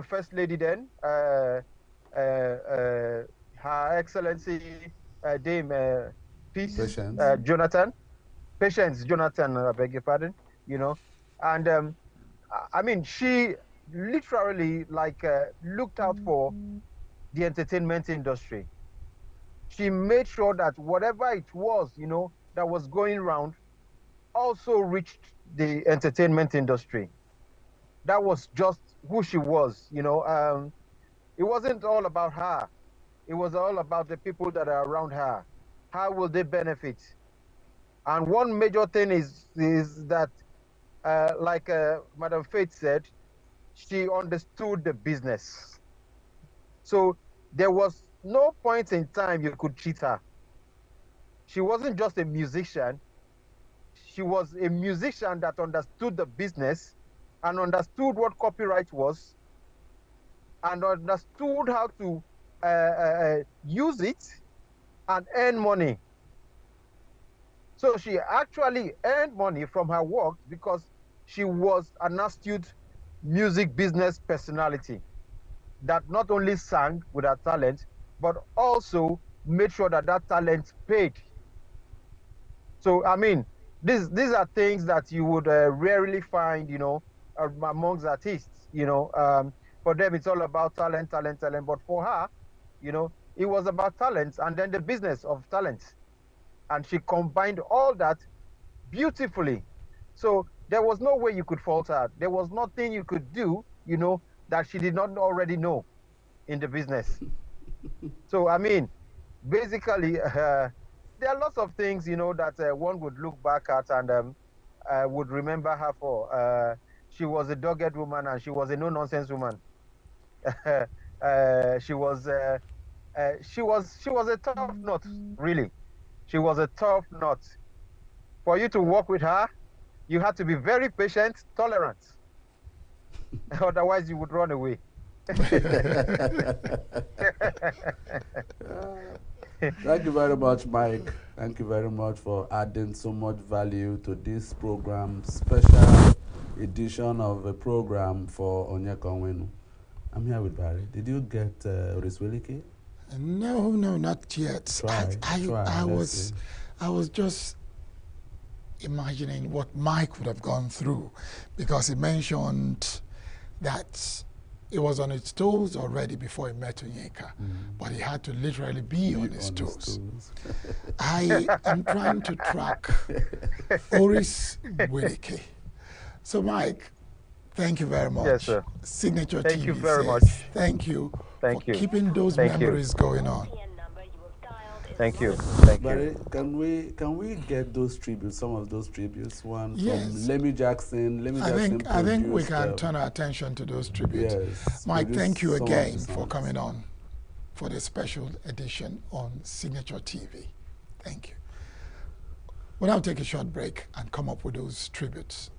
First Lady then, Her Excellency Dame Patience Jonathan, I beg your pardon, and I mean, she literally like looked out for the entertainment industry. She made sure that whatever it was, that was going around also reached the entertainment industry. That was just who she was. It wasn't all about her. It was all about the people that are around her. How will they benefit? And one major thing is that, like Madam Faith said, she understood the business. So there was no point in time you could cheat her. She wasn't just a musician. She was a musician that understood the business and understood what copyright was and understood how to use it and earn money. So she actually earned money from her work because she was an astute music business personality that not only sang with her talent, but also made sure that that talent paid. So, I mean, these are things that you would rarely find, amongst artists, for them, it's all about talent, talent, talent. But for her, it was about talent and then the business of talent. And she combined all that beautifully. So there was no way you could fault her. There was nothing you could do, that she did not already know in the business. So, I mean, basically, there are lots of things, that one would look back at and would remember her for. She was a dogged woman and she was a no-nonsense woman. She was a tough nut, really. She was a tough nut. For you to work with her, you had to be very patient, tolerant. Otherwise, you would run away. Thank you very much, Mike. Thank you very much for adding so much value to this program, special edition of a program for Onyeka Onwenu. I'm here with Barry. Did you get Oriswelike? No, not yet. I was just imagining what Mike would have gone through, because he mentioned that he was on his toes already before he met Onyeka, but he had to literally be on his toes. I am trying to track Oris Wilike. So, Mike, thank you very much. Yes, sir. Signature Thank TV you very says, much. thank you for you. keeping those Thank memories going on. Thank you. Thank Barry, you. can we get those tributes, some of those tributes? One Yes. from Lemmy Jackson. I think we can turn our attention to those tributes. Yes, Mike, thank you some of again the for songs. coming on for the special edition on Signature TV. Thank you. We'll now take a short break and come up with those tributes.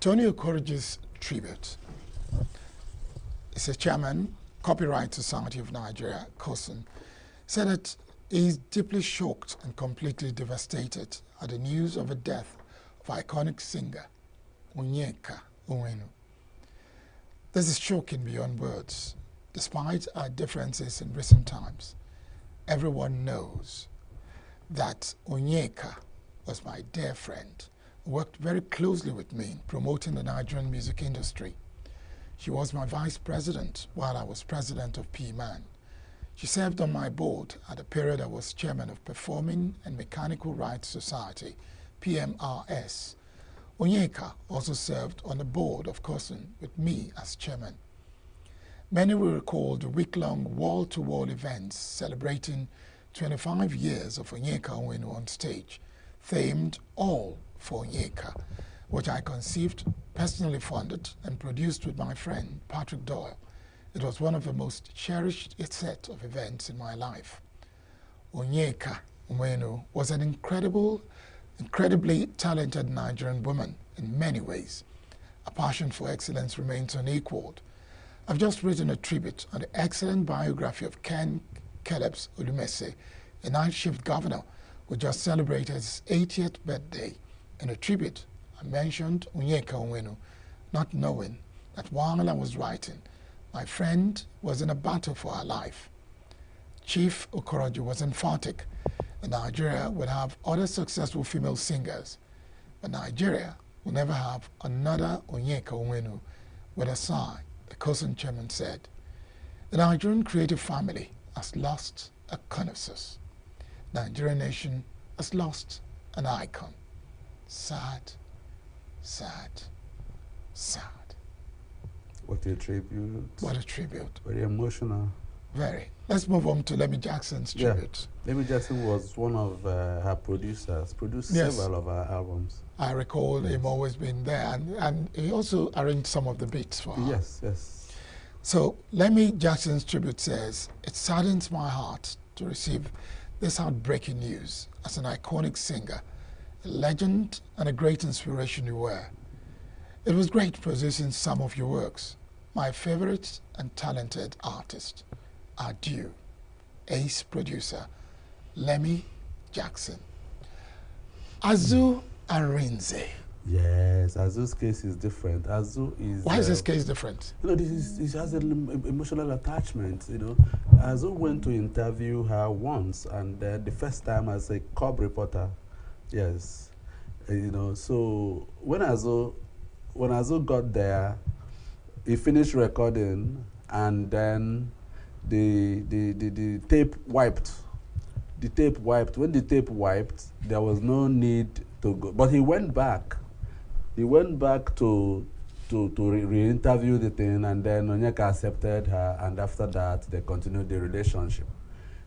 Tony Okoroji's tribute. He's a chairman, Copyright Society of Nigeria, COSN, said that he is deeply shocked and completely devastated at the news of the death of iconic singer Onyeka Onwenu. This is shocking beyond words. Despite our differences in recent times, everyone knows that Onyeka was my dear friend, who worked very closely with me in promoting the Nigerian music industry. She was my vice president while I was president of PMAN. She served on my board at the period I was chairman of Performing and Mechanical Rights Society, PMRS. Onyeka also served on the board of COSN with me as chairman. Many will recall the week-long wall-to-wall events celebrating 25 years of Onyeka Onwenu on stage, themed All for Onyeka, which I conceived, personally funded, and produced with my friend Patrick Doyle. It was one of the most cherished set of events in my life. Onyeka Onwenu was an incredibly talented Nigerian woman in many ways. Her passion for excellence remains unequaled. I've just written a tribute on the excellent biography of Ken Caleb's Olumese, a night shift governor who just celebrated his 80th birthday. In a tribute, I mentioned Onyeka Onwenu, not knowing that while I was writing, my friend was in a battle for her life. Chief Okoroji was emphatic that Nigeria would have other successful female singers, but Nigeria will never have another Onyeka Onwenu. With a sigh, the COSN chairman said, the Nigerian creative family has lost a consensus. The Nigerian nation has lost an icon. Sad, sad, sad. What a tribute. What a tribute. Very emotional. Very. Let's move on to Lemmy Jackson's tribute. Lemmy Jackson was one of her producers, produced several of her albums. I recall him always being there, and he also arranged some of the beats for her. Yes, yes. So Lemmy Jackson's tribute says, it saddens my heart to receive this heartbreaking news. As an iconic singer, a legend and a great inspiration you were. It was great producing some of your works. My favorite and talented artist, adieu, ace producer, Lemmy Jackson. Azu Arinze. Yes, Azu's case is different. Azu is... Why is this case different? You know, this has an emotional attachment, you know. Azu went to interview her once, and the first time as a cub reporter. Yes. You know, so when Azu got there, he finished recording, and then the tape wiped. The tape wiped. When the tape wiped, there was no need to go. But he went back. He went back to re-interview the thing, and then Onyeka accepted her, and after that, they continued the relationship.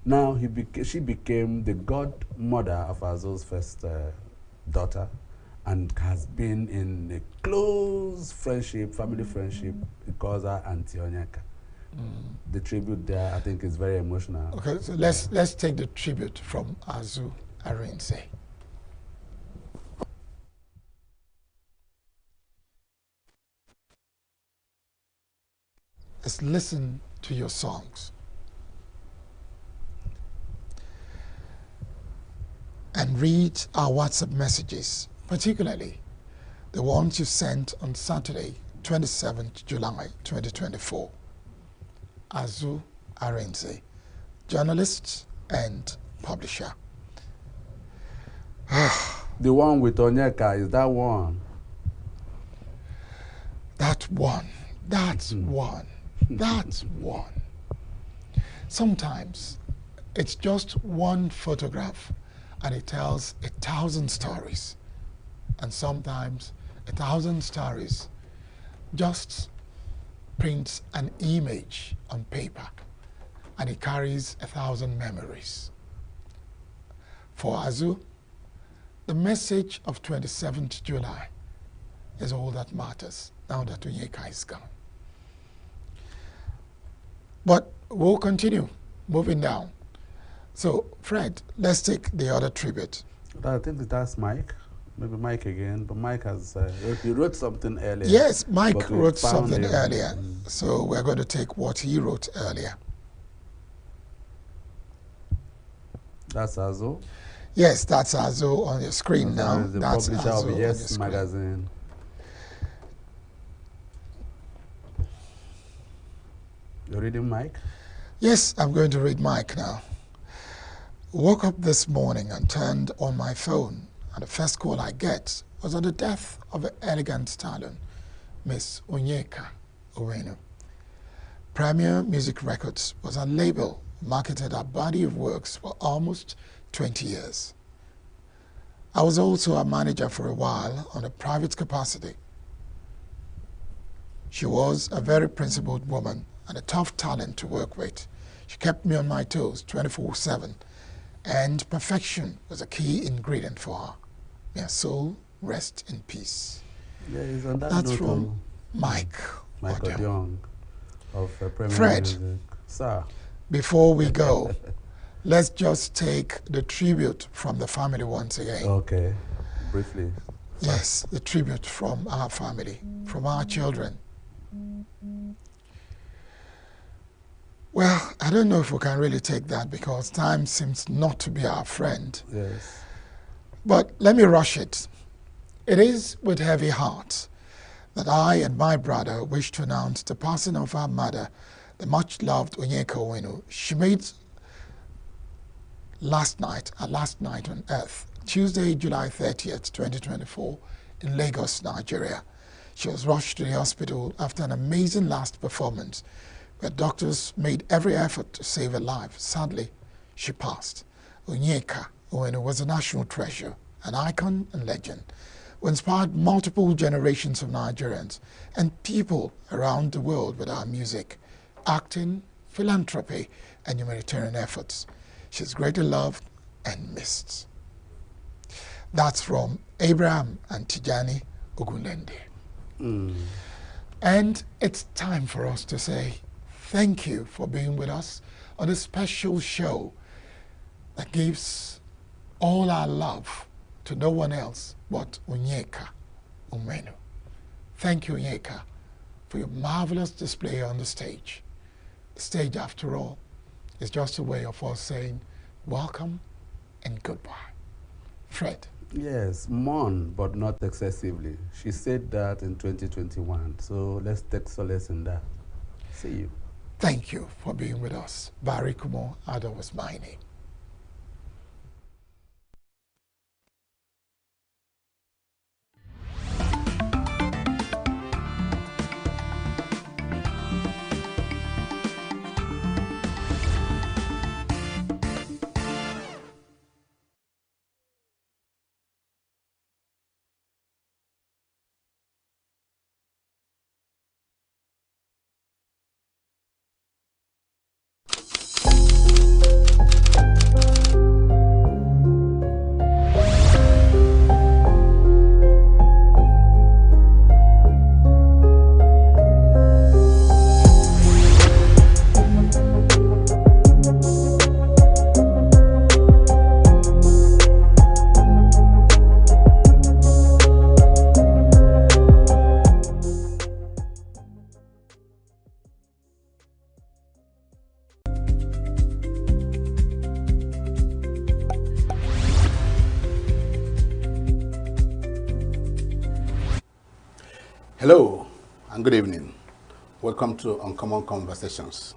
Now, she became the godmother of Azu's first daughter, and has been in a close friendship, family friendship. He calls her Auntie Onyeka. The tribute there, I think, is very emotional. Okay, so let's take the tribute from Azu Arinze. Let's listen to your songs and read our WhatsApp messages, particularly the ones you sent on Saturday, 27th July 2024. Azu Arinze, journalist and publisher. The one with Onyeka, is that one? That one. That's one. That's one. Sometimes it's just one photograph and it tells 1,000 stories. And sometimes 1,000 stories just prints an image on paper and it carries 1,000 memories. For Azu, the message of 27th July is all that matters now that Onyeka is gone. But we'll continue moving down. So, Fred, let's take the other tribute. I think that's Mike. maybe Mike again, but Mike has, he wrote something earlier. Yes, Mike but we wrote found something him. earlier, so we're going to take what he wrote earlier. That's Azo. Yes, that's Azo on your screen Azo now. is the That's publisher Azo of on your Yes screen. magazine. You're reading Mike? Yes, I'm going to read Mike now. Woke up this morning and turned on my phone, and the first call I get was on the death of an elegant stallion, Miss Onyeka Owenu. Premier Music Records was a label marketed a body of works for almost 20 years. I was also a manager for a while on a private capacity. She was a very principled woman and a tough talent to work with. She kept me on my toes 24/7, and perfection was a key ingredient for her. May her soul rest in peace. Yeah, he's on that That's note from Mike Michael Odion. Young of Premier Fred. Music. Sir. Before we go, let's just take the tribute from the family once again. Okay, briefly. Yes, the tribute from our family, from our children. Well, I don't know if we can really take that because time seems not to be our friend. Yes. But let me rush it. It is with heavy heart that I and my brother wish to announce the passing of our mother, the much-loved Onyeka Owenu. She made her last night on earth, Tuesday, July 30th, 2024, in Lagos, Nigeria. She was rushed to the hospital after an amazing last performance where doctors made every effort to save her life. Sadly, she passed. Onyeka Owenu was a national treasure, an icon and legend, who inspired multiple generations of Nigerians and people around the world with our music, acting, philanthropy, and humanitarian efforts. She's greatly loved and missed. That's from Abraham and Tijani Ogunlende. And it's time for us to say thank you for being with us on a special show that gives all our love to no one else but Onyeka Owenu. Thank you, Onyeka, for your marvelous display on the stage. The stage, after all, is just a way of us saying welcome and goodbye. Fred. Yes, mourn, but not excessively. She said that in 2021, so let's take solace in that. See you. Thank you for being with us. Barry Kumo, Ada was my name. Hello and good evening. Welcome to Uncommon Conversations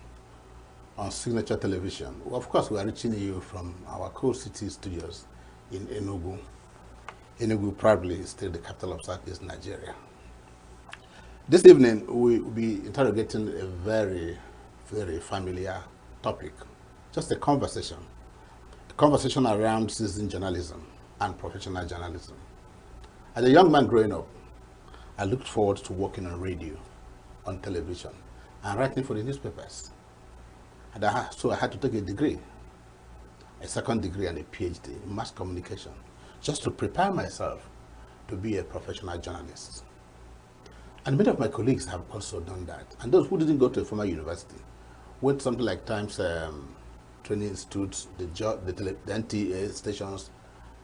on Signature Television. Well, of course, we are reaching you from our Coal City studios in ENUGU. ENUGU probably is still the capital of Southeast Nigeria. This evening, we will be interrogating a very, very familiar topic, just a conversation around citizen journalism and professional journalism. As a young man growing up, I looked forward to working on radio, on television, and writing for the newspapers. And so I had to take a degree, a second degree and a PhD in mass communication, just to prepare myself to be a professional journalist. And many of my colleagues have also done that. And those who didn't go to a formal university went to something like Times Training Institutes, the NTA stations,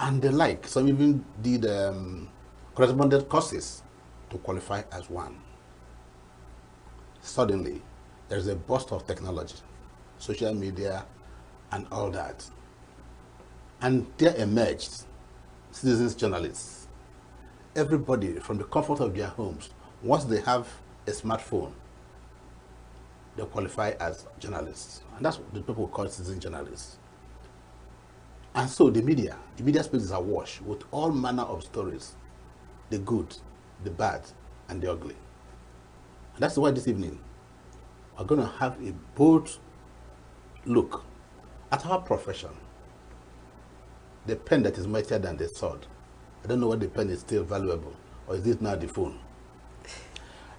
and the like. Some even did correspondence courses to qualify as one. Suddenly, there is a burst of technology, social media, and all that. And there emerged citizens journalists. Everybody from the comfort of their homes, once they have a smartphone, they qualify as journalists. And that's what the people call citizen journalists. And so the media space is awash with all manner of stories, the good, the bad, and the ugly. And that's why this evening, we're going to have a bold look at our profession. The pen that is mightier than the sword. I don't know whether the pen is still valuable, or is it now the phone?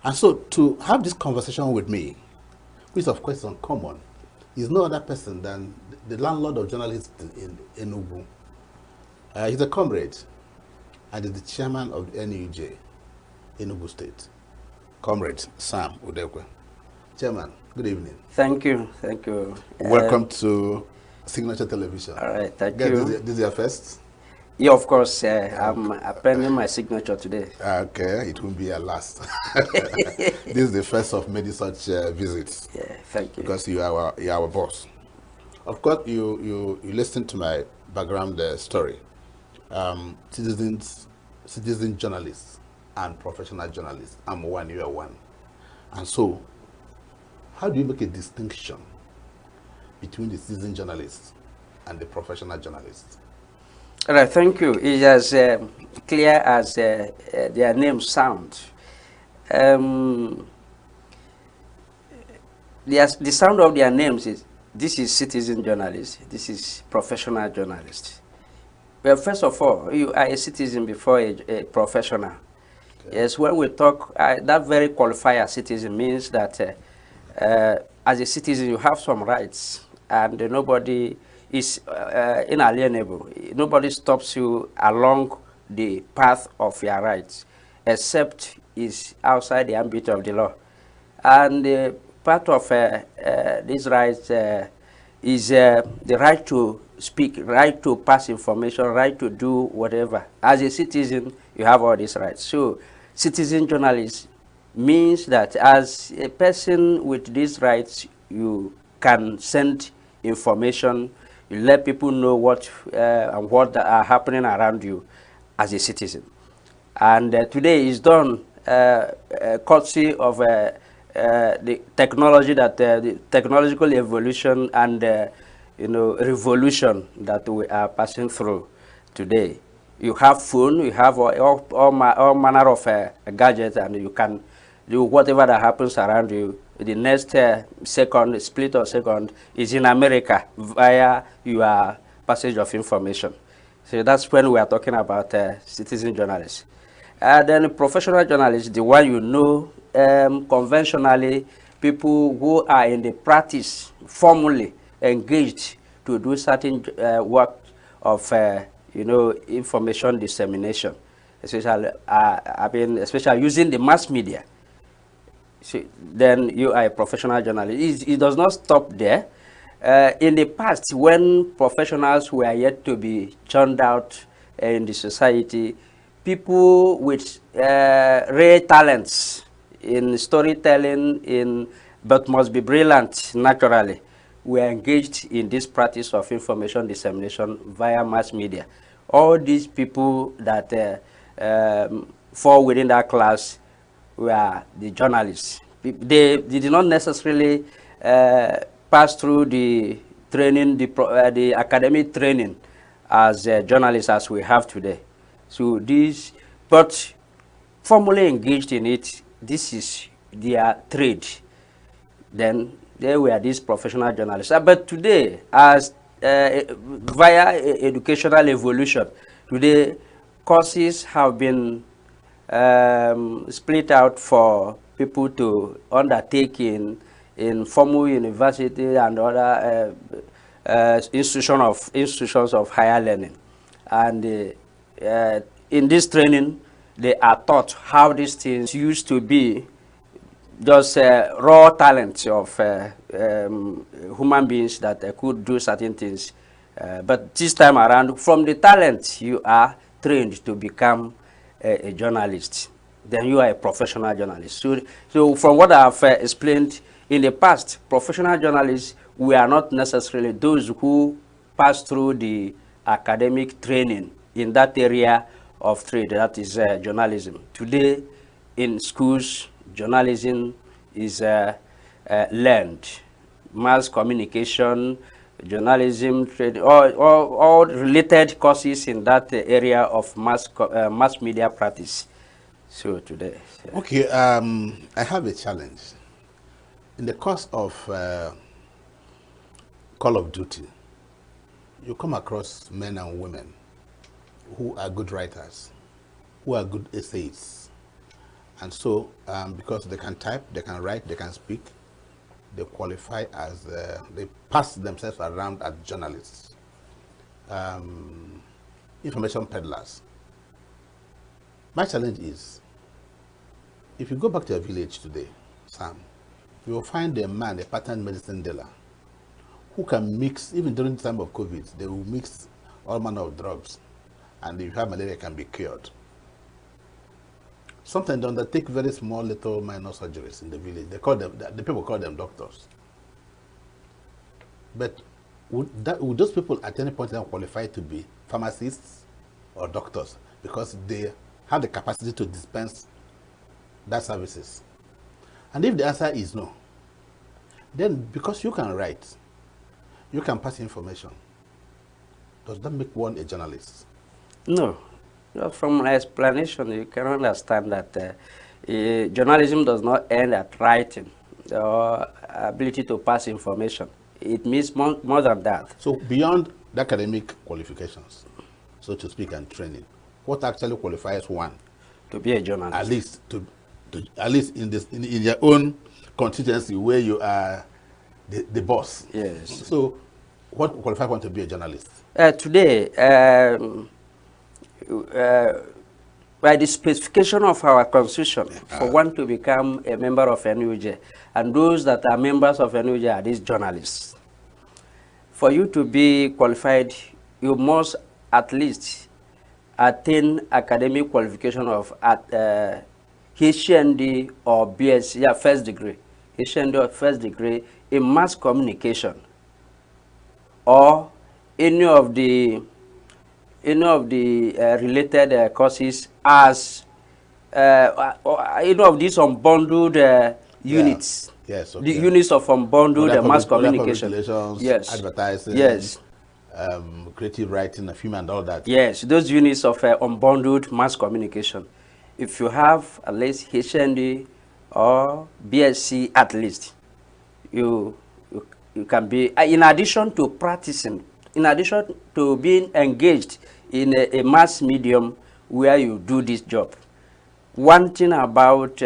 And so to have this conversation with me, which of course is uncommon, is no other person than the landlord of journalists in ENUGU. He's a comrade and is the chairman of the ENUG, ENUGU State. Comrade Sam Udekwe. Chairman, good evening. Thank you. Thank you. Welcome to Signature Television. All right, thank you. This is your first? Yeah, of course. I'm appending my signature today. Okay, it will be your last. This is the first of many such visits. Yeah, thank you. Because you are our boss. Of course, you listen to my background story. Citizen journalists and professional journalists. I'm one, you are one. And so, how do you make a distinction between the citizen journalists and the professional journalists? All right, thank you. It's as clear as their names sound. The sound of their names is, this is citizen journalist, this is professional journalist. Well, first of all, you are a citizen before a professional. Okay. Yes, when we talk, that very qualifier citizen means that as a citizen you have some rights, and nobody is inalienable. Nobody stops you along the path of your rights, except is outside the ambit of the law. And part of these rights is the right to speak, right to pass information, right to do whatever. As a citizen, you have all these rights. So, citizen journalist means that as a person with these rights, you can send information, you let people know what and what are happening around you as a citizen. And today is done courtesy of the technology that the technological evolution and revolution that we are passing through today. You have phone, you have all manner of gadgets, and you can do whatever that happens around you. The next second, split of second, is in America via your passage of information. So that's when we are talking about citizen journalists. Then professional journalists, the one you know, conventionally, people who are in the practice, formally engaged to do certain work of, information dissemination, especially, especially using the mass media. So then you are a professional journalist. It does not stop there. In the past, when professionals were yet to be churned out in the society, people with rare talents in storytelling, but must be brilliant naturally, were engaged in this practice of information dissemination via mass media. All these people that fall within that class were the journalists. They did not necessarily pass through the training, the academic training as journalists as we have today. So these, but formally engaged in it, this is their trade. Then they were these professional journalists. But today, as via educational evolution, today courses have been split out for people to undertake in formal university and other institutions of higher learning. And in this training, they are taught how these things used to be just raw talents of human beings that could do certain things But this time around, from the talent, you are trained to become a journalist. Then you are a professional journalist. So from what I have explained in the past, professional journalists, we are not necessarily those who pass through the academic training in that area of trade, that is journalism. Today, in schools, journalism is learned. Mass communication, journalism, trade, all related courses in that area of mass media practice. So today. Yeah. Okay, I have a challenge. In the course of Call of Duty, you come across men and women who are good writers, who are good essayists. And so, because they can type, they can write, they can speak, they qualify as, they pass themselves around as journalists, information peddlers. My challenge is, if you go back to your village today, Sam, you will find a man, a pattern medicine dealer, who can mix, even during the time of COVID, they will mix all manner of drugs, and if you have malaria, it can be cured. Sometimes they undertake very small, little, minor surgeries in the village. They call them, the people call them doctors. But would those people at any point in time qualify to be pharmacists or doctors? Because they have the capacity to dispense that services. And if the answer is no, then because you can write, you can pass information, does that make one a journalist? No. From my explanation, you can understand that journalism does not end at writing or ability to pass information. It means more than that. So beyond the academic qualifications, so to speak, and training, what actually qualifies one to be a journalist? At least in your own constituency where you are the boss. Yes. So what qualifies one to be a journalist? Today, by the specification of our constitution, for one to become a member of ENUGU, and those that are members of ENUGU are these journalists. For you to be qualified, you must at least attain academic qualification of HND or BSc, yeah, first degree, HND or first degree in mass communication, or any of the related courses as any of these unbundled units. Yes, okay. The units of unbundled mass communication. Yes. Advertising. Yes. Creative writing, film and all that. Yes, those units of unbundled mass communication. If you have at least HND or BSc at least, you can be, in addition to practicing, in addition to being engaged in a mass medium where you do this job. One thing about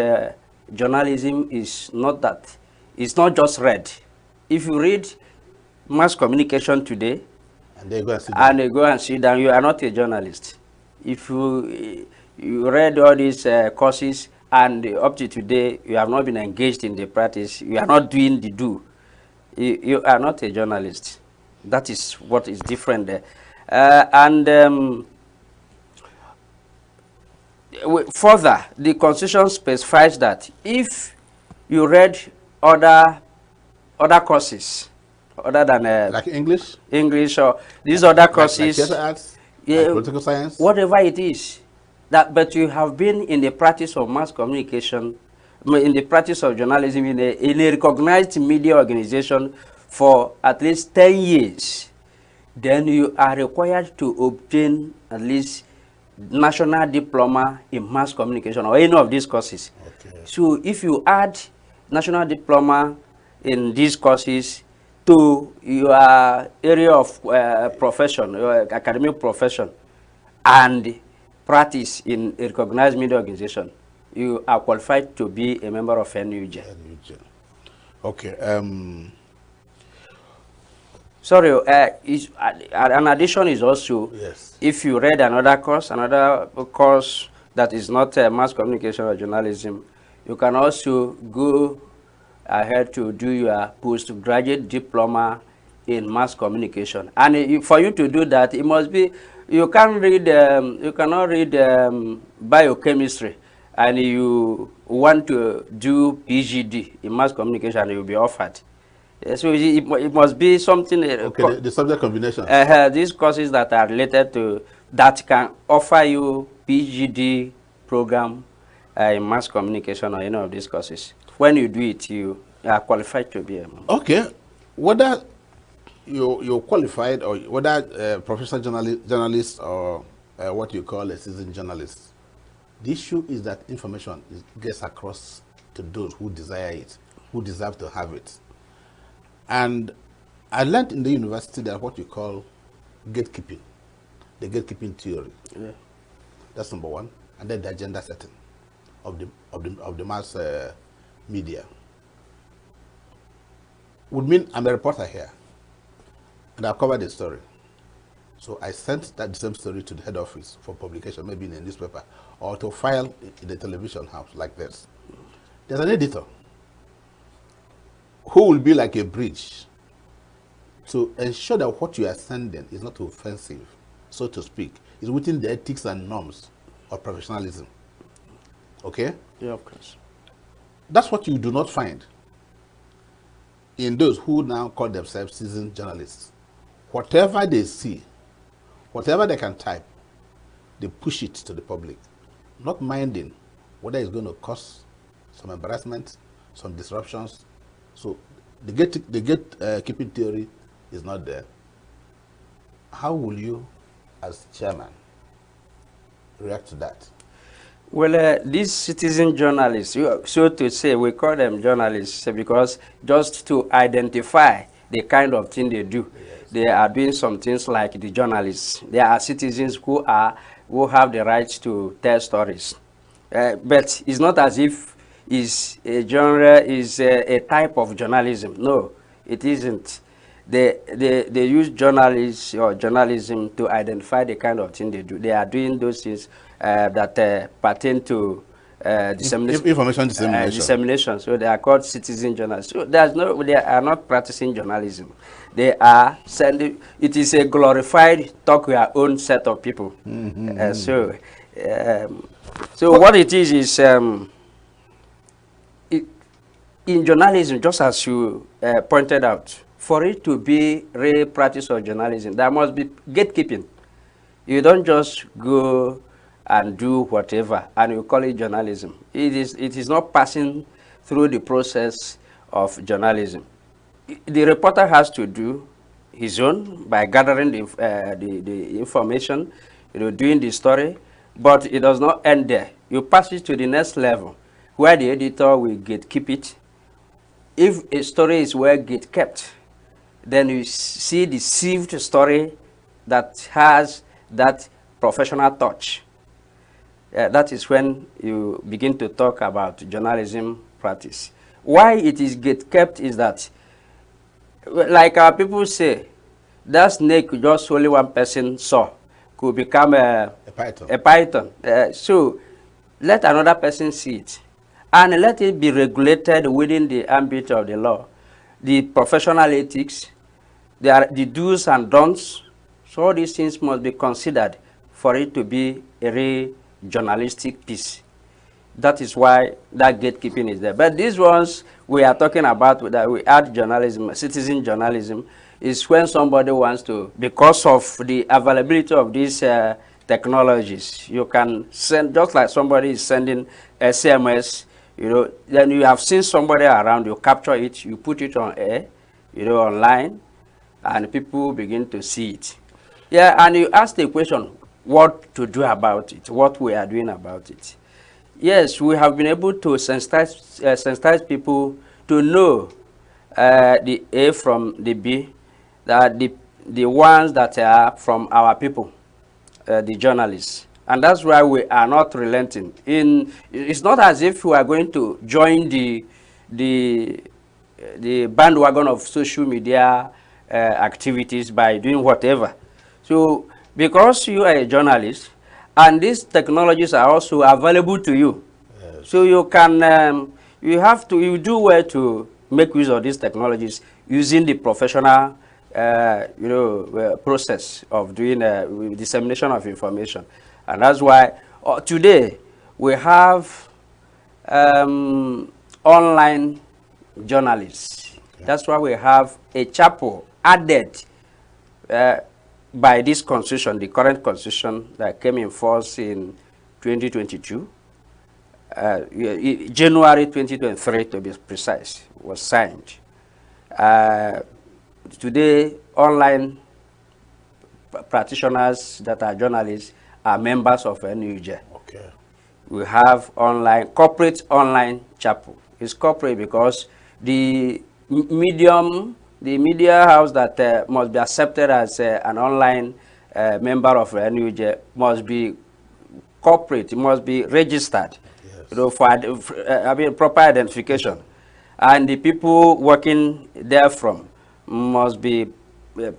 journalism is not that, it's not just read. If you read mass communication today, and they go and sit down, you are not a journalist. If you read all these courses and up to today you have not been engaged in the practice, you are not doing the do, you are not a journalist. That is what is different there. Further, the constitution specifies that if you read other courses other than like English or these other courses, like arts, like political science, whatever it is, but you have been in the practice of mass communication, in the practice of journalism in a recognized media organization for at least 10 years, then you are required to obtain at least national diploma in mass communication or any of these courses. Okay. So if you add national diploma in these courses to your area of profession, your academic profession, and practice in a recognized media organization, you are qualified to be a member of ENUGU. Okay. Sorry, an addition is also, yes, if you read another course that is not mass communication or journalism, you can also go ahead to do your postgraduate diploma in mass communication. And for you to do that, it must be, you can't read, you cannot read biochemistry and you want to do PhD in mass communication, you'll be offered. So it must be something. Okay, the subject combinations. These courses that are related to, that can offer you PhD program in mass communication or any of these courses. When you do it, you are qualified to be a Okay, whether you're qualified or whether professional journalist or what you call a seasoned journalist, the issue is that information gets across to those who desire it, who deserve to have it. And I learned in the university that what you call gatekeeping, the gatekeeping theory. Yeah. That's number one. And then the agenda setting of the mass media. Would mean I'm a reporter here, and I've covered the story. So I sent that same story to the head office for publication, maybe in a newspaper, or to file in the television house like this. There's an editor who will be like a bridge to ensure that what you are sending is not offensive, so to speak, is within the ethics and norms of professionalism. Okay? Yeah, of course. That's what you do not find in those who now call themselves seasoned journalists. Whatever they see, whatever they can type, they push it to the public, not minding whether it's going to cause some embarrassment, some disruptions. So the gatekeeping theory is not there. How will you, as chairman, react to that? Well, these citizen journalists, so to say, we call them journalists because just to identify the kind of thing they do, yes. They are doing some things like the journalists. They are citizens who have the right to tell stories. But it's not as if it's a genre, is a type of journalism. No, it isn't. They use journalists or journalism to identify the kind of thing they do. They are doing those things that pertain to information dissemination. So they are called citizen journalists. So they are not practicing journalism. They are sending. It is a glorified talk your own set of people. So what it is in journalism, just as you pointed out, for it to be real practice of journalism, there must be gatekeeping. You don't just go and do whatever and you call it journalism. It is not passing through the process of journalism. The reporter has to do his own by gathering the information, doing the story, but it does not end there. You pass it to the next level where the editor will gatekeep it. If a story is well gate-kept, then you see the sieved story that has that professional touch. That is when you begin to talk about journalism practice. Why it is gate-kept is that, like our people say, that snake just only one person saw could become a python. So let another person see it, and let it be regulated within the ambit of the law. The professional ethics, the do's and don'ts. So all these things must be considered for it to be a real journalistic piece. That is why that gatekeeping is there. But these ones we are talking about, that we add journalism, citizen journalism, is when somebody wants to, because of the availability of these technologies, you can send, just like somebody is sending SMS, then you have seen somebody around, you capture it, you put it on air, online, and people begin to see it. Yeah, and you ask the question, what to do about it, what we are doing about it. Yes, we have been able to sensitize people to know the A from the B, that the ones that are from our people, the journalists. And that's why we are not relenting. It's not as if we are going to join the bandwagon of social media activities by doing whatever. So because you are a journalist, and these technologies are also available to you, yes. So you can, you do well to make use of these technologies using the professional process of doing dissemination of information. And that's why today we have online journalists. Okay. That's why we have a chapel added by this constitution, the current constitution that came in force in 2022. January 2023 to be precise, was signed. Today, online practitioners that are journalists are members of ENUGU. Okay. We have corporate online chapel. It's corporate because the media house that must be accepted as an online member of ENUGU must be corporate. It must be registered. Yes. For proper identification. And the people working there from must be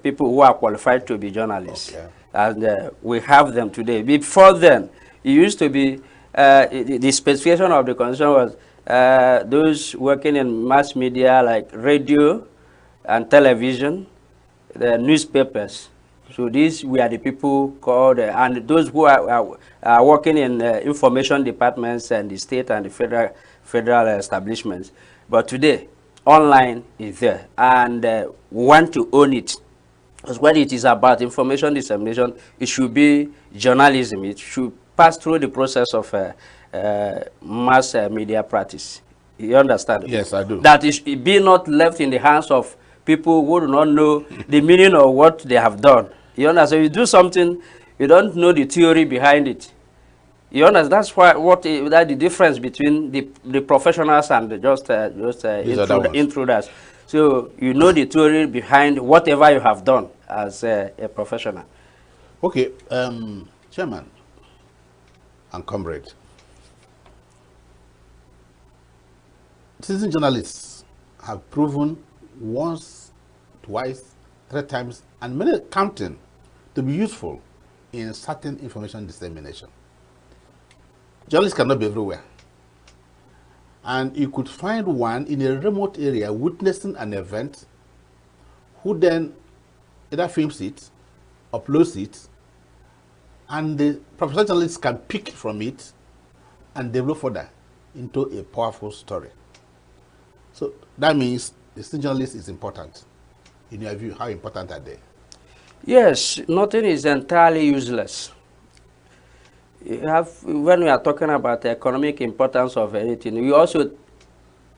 people who are qualified to be journalists. Okay. And we have them today. Before then, it used to be, the specification of the constitution was those working in mass media like radio and television, the newspapers. So these were the people called, and those who are working in information departments and the state and the federal establishments. But today, online is there, and we want to own it. Because when it is about information dissemination, it should be journalism. It should pass through the process of mass media practice. You understand? Yes, I do. That it be not left in the hands of people who do not know the meaning of what they have done. You understand? You do something, you don't know the theory behind it. You understand? That's why that the difference between the professionals and the intruders. So you know the theory behind whatever you have done as a professional. Okay, Chairman and comrade, citizen journalists have proven once, twice, 3 times, and many counting to be useful in certain information dissemination. Journalists cannot be everywhere. And you could find one in a remote area witnessing an event who then either films it, uploads it, and the professional journalists can pick from it and develop further into a powerful story. So that means the citizen journalist is important. In your view, how important are they? Yes, nothing is entirely useless. When we are talking about the economic importance of anything, we also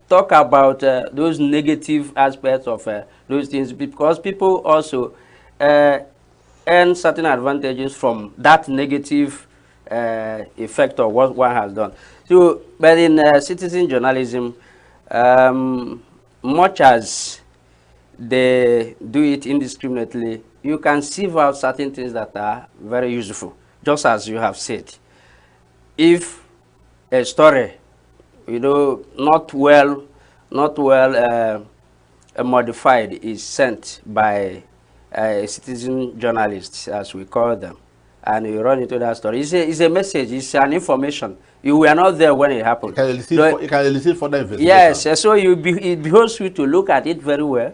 talk about those negative aspects of those things, because people also earn certain advantages from that negative effect of what one has done. So, but in citizen journalism, much as they do it indiscriminately, you can sieve out certain things that are very useful. Just as you have said, if a story, not well modified is sent by a citizen journalist, as we call them, and you run into that story, it's a message, it's an information. You were not there when it happened. You can elicit further investigation. Yes, so it behoves you to look at it very well.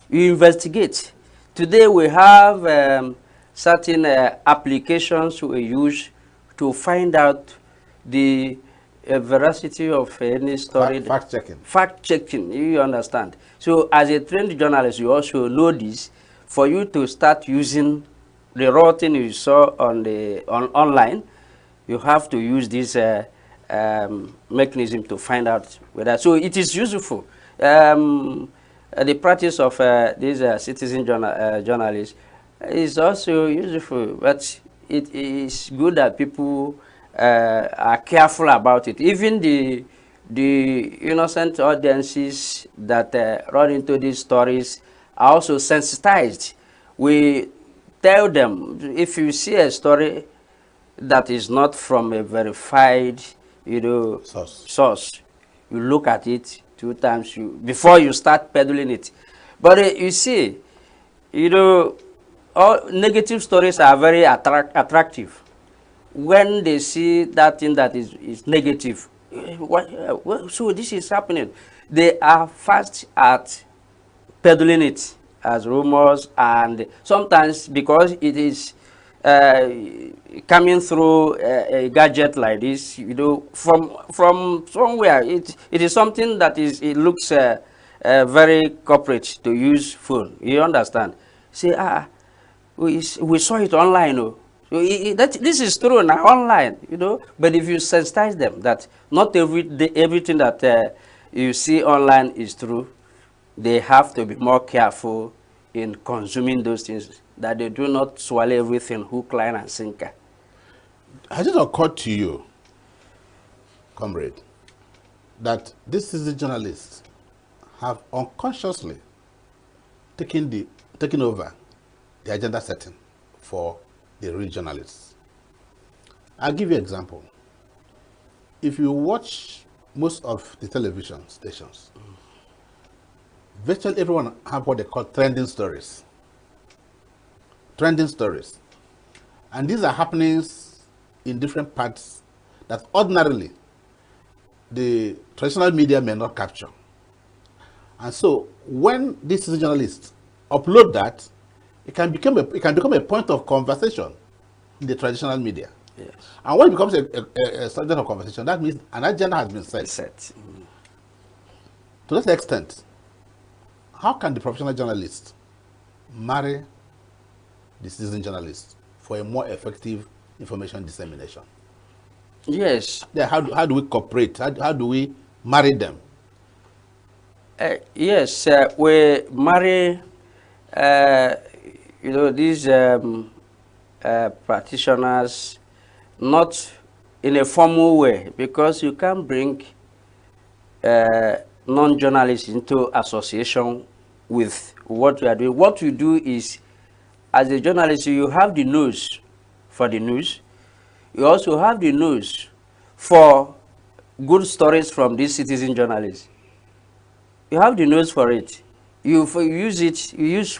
You investigate. Today we have certain applications we use to find out the veracity of any story. Fact-checking. Fact-checking, you understand. So as a trained journalist, you also know this. For you to start using the raw thing you saw on online, you have to use this mechanism to find out whether. So it is useful. The practice of these citizen journalists is also useful, but it is good that people are careful about it. Even the innocent audiences that run into these stories are also sensitized. We tell them, if you see a story that is not from a verified source, you look at it 2 times before you start peddling it. But you see, all negative stories are very attractive. When they see that thing that is negative, so this is happening, they are fast at peddling it. as rumors, and sometimes because it is uh, coming through a gadget like this, you know, from somewhere, it is something that it looks very corporate to use phone. You understand? Say, we saw it online. Oh. So this is true now online, you know. But if you sensitize them that not everything that you see online is true, they have to be more careful in consuming those things, that they do not swallow everything hook, line, and sinker. Has it occurred to you, comrade, that these citizen journalists have unconsciously taken over the agenda setting for the real journalists? I'll give you an example. If you watch most of the television stations, virtually everyone have what they call trending stories. Trending stories. And these are happenings in different parts that ordinarily the traditional media may not capture. And so when these journalists upload that, it can become a point of conversation in the traditional media. Yes. And when it becomes a subject of conversation, that means an agenda has been set. Mm. To this extent, how can the professional journalist marry the citizen journalist for a more effective information dissemination? Yes. Yeah, how do we cooperate? How do we marry them? Yes, we marry, you know, these practitioners not in a formal way, because you can't bring non-journalists into association with what you are doing. What you do is, as a journalist, you have the news for the news. You also have the news for good stories from these citizen journalists. You have the news for it. You use it. You use what